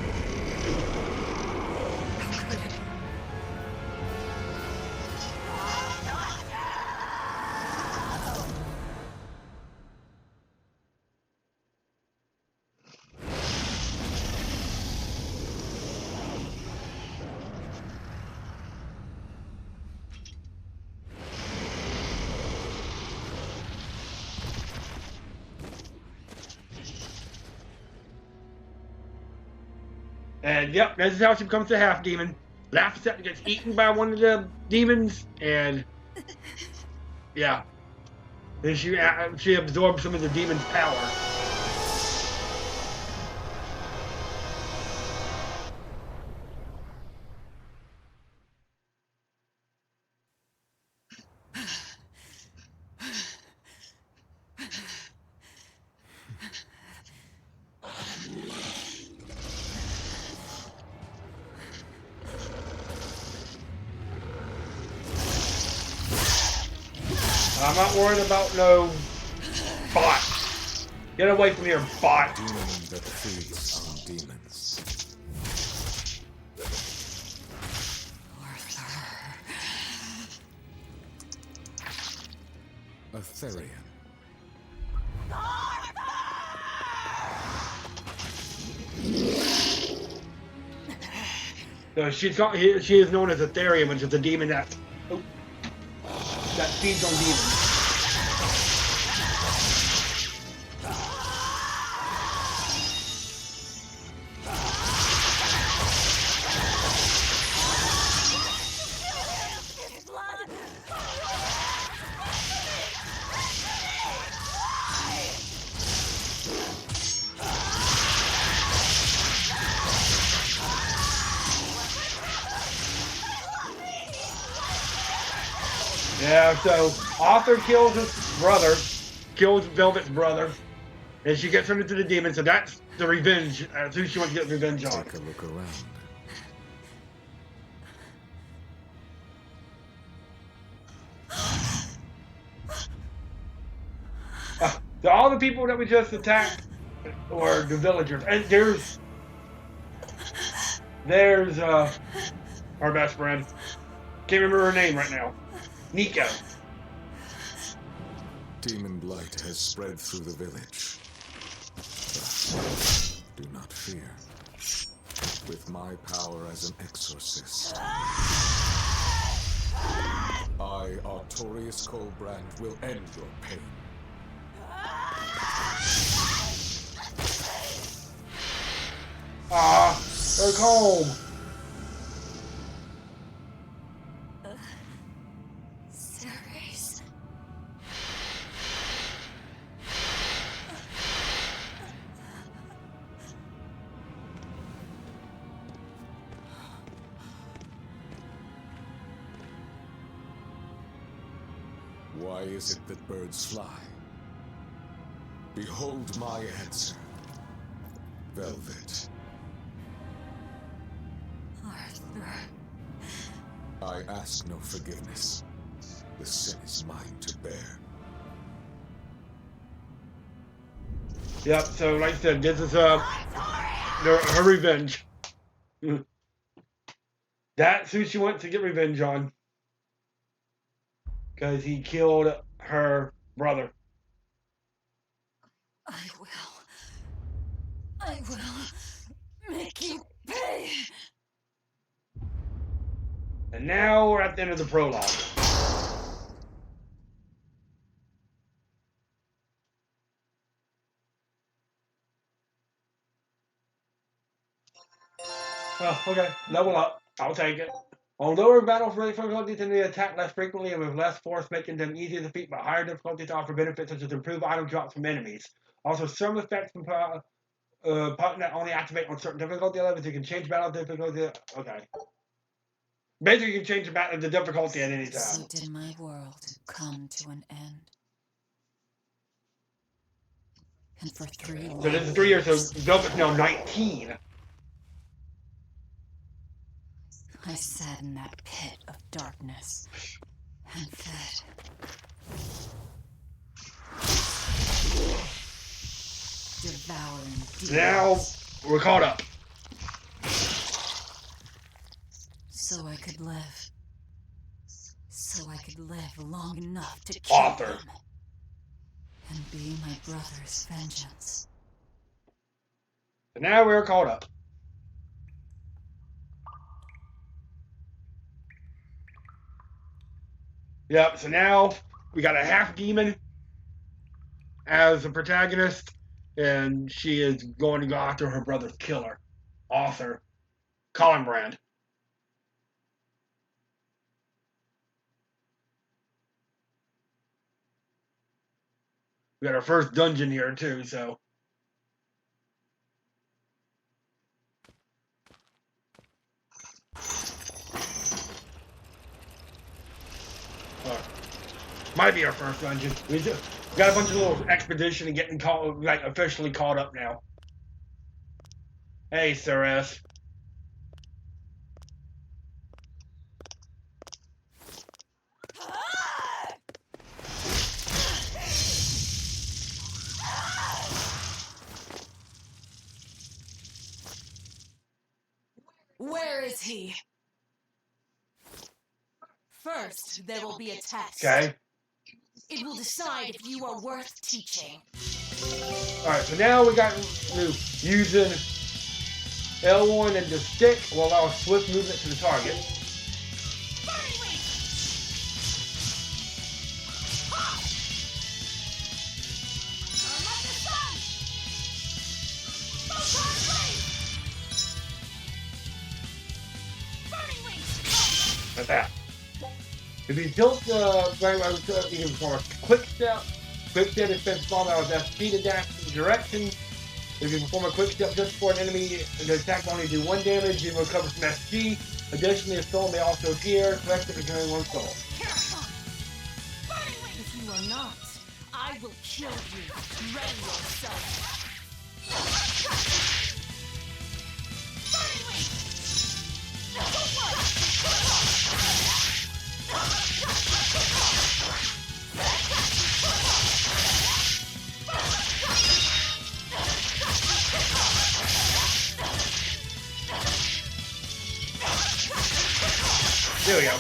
And yep, this is how she becomes a half-demon. Laphicet gets eaten by one of the demons, and yeah. Then she absorbs some of the demon's power. I'm not worried about no bot. Get away from here, bot. Demon that feeds on demons. A Therian. So she is known as a Therian, which is a demon that feeds on demons. Yeah, so Arthur kills his brother, kills Velvet's brother, and she gets turned into the demon, so that's the revenge. That's who she wants to get revenge on. Take a look around. So all the people that we just attacked were the villagers. And there's our best friend. Can't remember her name right now. Nico. Demon blight has spread through the village. But do not fear. With my power as an exorcist, I, Artorius Colbrand, will end your pain. Her comb. Ceres. Why is it that birds fly? Behold my answer. Velvet. Arthur. I ask no forgiveness. The sin is mine to bear. Yep, so like I said, this is her revenge. That's who she wants to get revenge on. Because he killed her brother. I will make you pay. And now we're at the end of the prologue. Oh, okay. Level up. I'll take it. On lower battlefield difficulties, they attack less frequently and with less force, making them easier to defeat, but higher difficulties offer benefits such as improved item drops from enemies. Also, some effects from that only activate on certain difficulty levels. You can change battle difficulty. Okay. Basically, you can change the difficulty at any time. So did my world come to an end. And for 3 So this is 3 years, so Velvet's now 19. I sat in that pit of darkness and fed. Devouring demons. Now we're caught up. So I could live. So I could live long enough to kill Author. them. And be my brother's vengeance. So now we're caught up. Yep, so now we got a half demon as the protagonist, and she is going to go after her brother's killer, Arthur Collinbrand. We got our first dungeon here too, so. Might be our first dungeon. We got a bunch of little expedition and getting officially caught up now. Hey, Sir S. Where is he? First, there will be a test. Okay. It will decide if you are worth teaching. Alright, so now we got using L1 and the stick will allow swift movement to the target. Like that. If you tilt you can perform a quick step. Quick step is spent small amount of death speed and dash in direction. If you perform a quick step just before an enemy, the attack will only do 1 damage. You will recover from SG. Additionally, a soul may also appear. Collect it during 1 soul. If you are not, I will kill you. Ready yourself. There we go.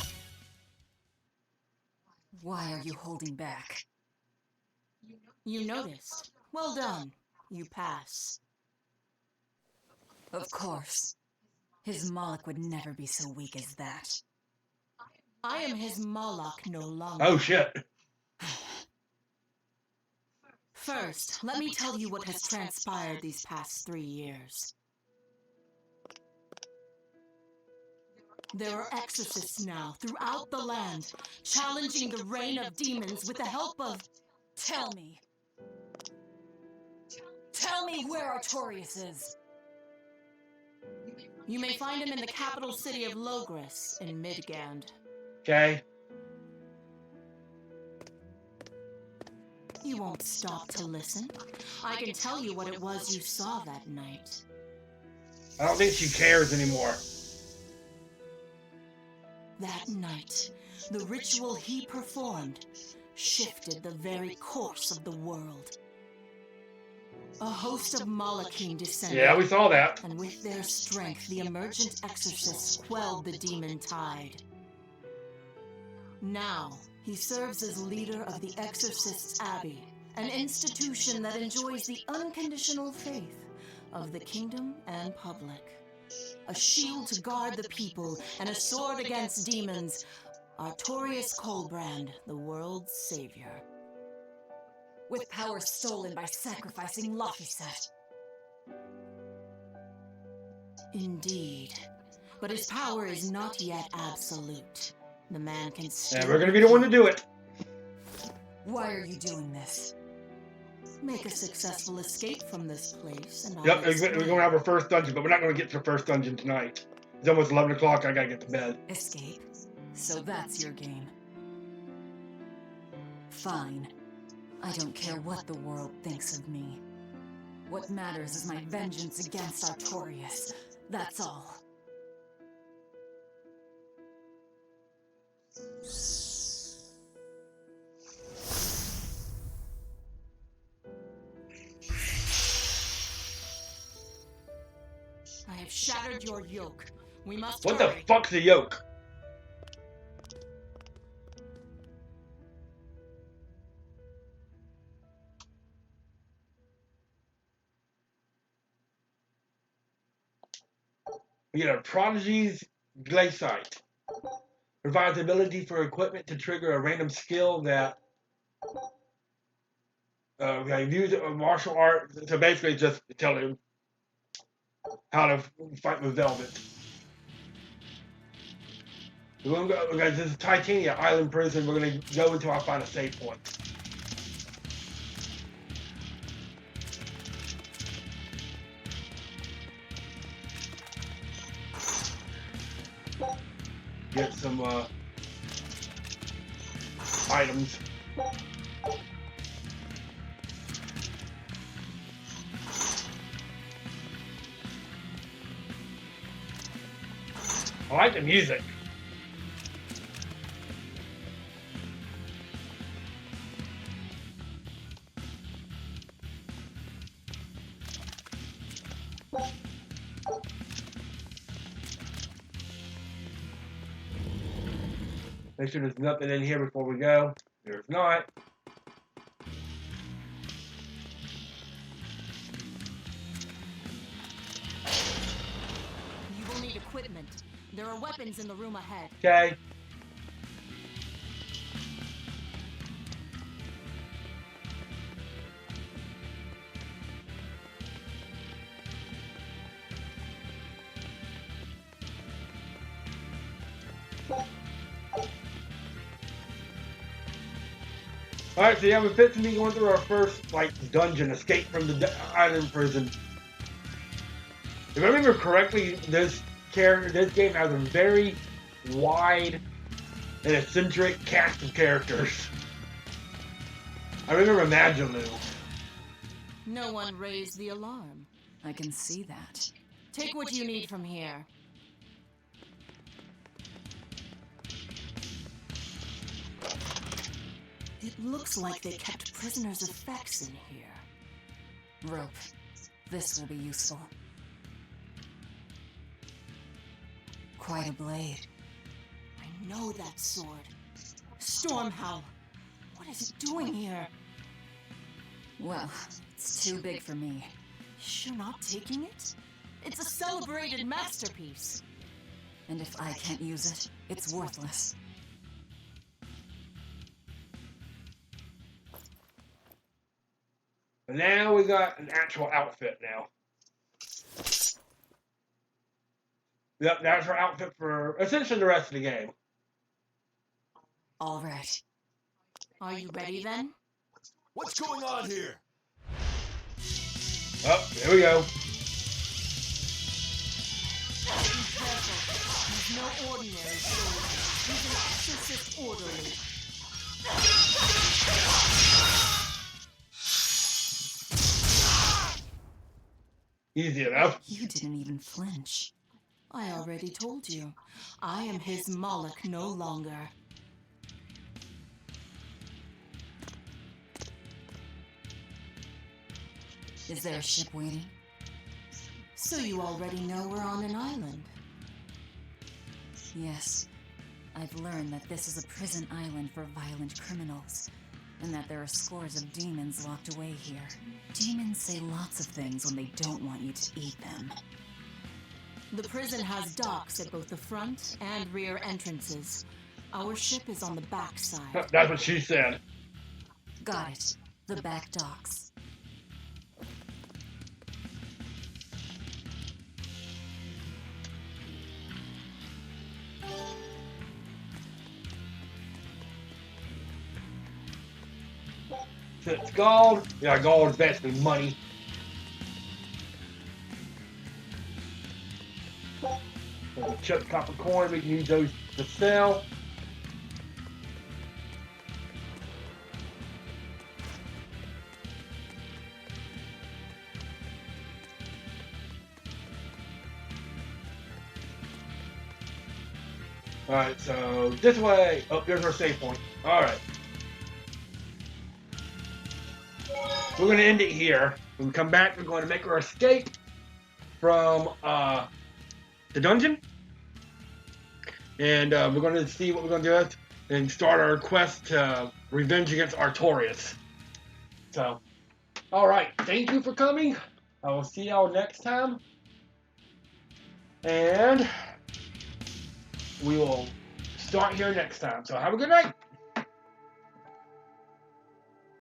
Why are you holding back? You noticed. Well done. You pass. Of course. His Moloch would never be so weak as that. I am his Moloch no longer. Oh shit. First, let me tell you what has transpired these past 3 years. There are exorcists now throughout the land, challenging the reign of demons with the help of... Tell me. Tell me where Artorius is. You may find him in the capital city of Logris in Midgand. Okay. You won't stop to listen. I can tell you what it was you saw that night. I don't think she cares anymore. That night, the ritual he performed shifted the very course of the world. A host of Malachim descended. Yeah, we saw that. And with their strength, the emergent exorcists quelled the demon tide. Now, he serves as leader of the Exorcists' Abbey, an institution that enjoys the unconditional faith of the kingdom and public. A shield to guard the people and a sword against demons, Artorius Colbrand, the world's savior. With power stolen by sacrificing Laphicet. Indeed. But his power is not yet absolute. The man can still... And we're gonna be the one to do it. Why are you doing this? Make a successful escape from this place, and Yep, we're gonna have our first dungeon, but we're not gonna get to the first dungeon tonight. It's almost 11 o'clock, I gotta get to bed. Escape? So that's your game. Fine. I don't care what the world thinks of me. What matters is my vengeance against Artorias. That's all. I have shattered your yoke. We must What the hurry. fuck's a yoke? We get a Prodigy's Glaciite. Provides the ability for equipment to trigger a random skill that use a martial art. So basically just tell him how to fight with Velvet. We're gonna go, guys, this is Titania Island Prison. We're gonna go until I find a save point. Get some items. I like the music. Make sure there's nothing in here before we go. There's not. You will need equipment. There are weapons in the room ahead. Okay. Alright, so yeah, we fit to me going through our first, like, dungeon, escape from the island prison. If I remember correctly, this game has a very wide and eccentric cast of characters. I remember Magilou. No one raised the alarm. I can see that. Take what you need from here. It looks like they kept prisoners' effects in here. Rope. This will be useful. Quite a blade. I know that sword. Stormhowl. What is it doing here? Well, it's too big for me. You're not taking it? It's a celebrated masterpiece. And if I can't use it, it's worthless. And now we got an actual outfit now. Yep, that's our outfit for essentially the rest of the game. All right. Are you ready then? What's going on here? Oh, there we go. Be careful. He's no ordinary soldier. He's an exorcist orderly. Easy enough. You didn't even flinch. I already told you. I am his Moloch no longer. Is there a ship waiting? So you already know we're on an island. Yes. I've learned that this is a prison island for violent criminals, and that there are scores of demons locked away here. Demons say lots of things when they don't want you to eat them. The prison has docks at both the front and rear entrances. Our ship is on the back side. That's what she said. Got it. The back docks. So it's gold. Yeah, gold is basically money. So the chipped copper coin, we can use those to sell. Alright, so this way. Oh, there's our save point. Alright. We're going to end it here. When we come back, we're going to make our escape from the dungeon. And we're going to see what we're going to do and start our quest to revenge against Artorias. So, alright. Thank you for coming. I will see y'all next time. And we will start here next time. So have a good night.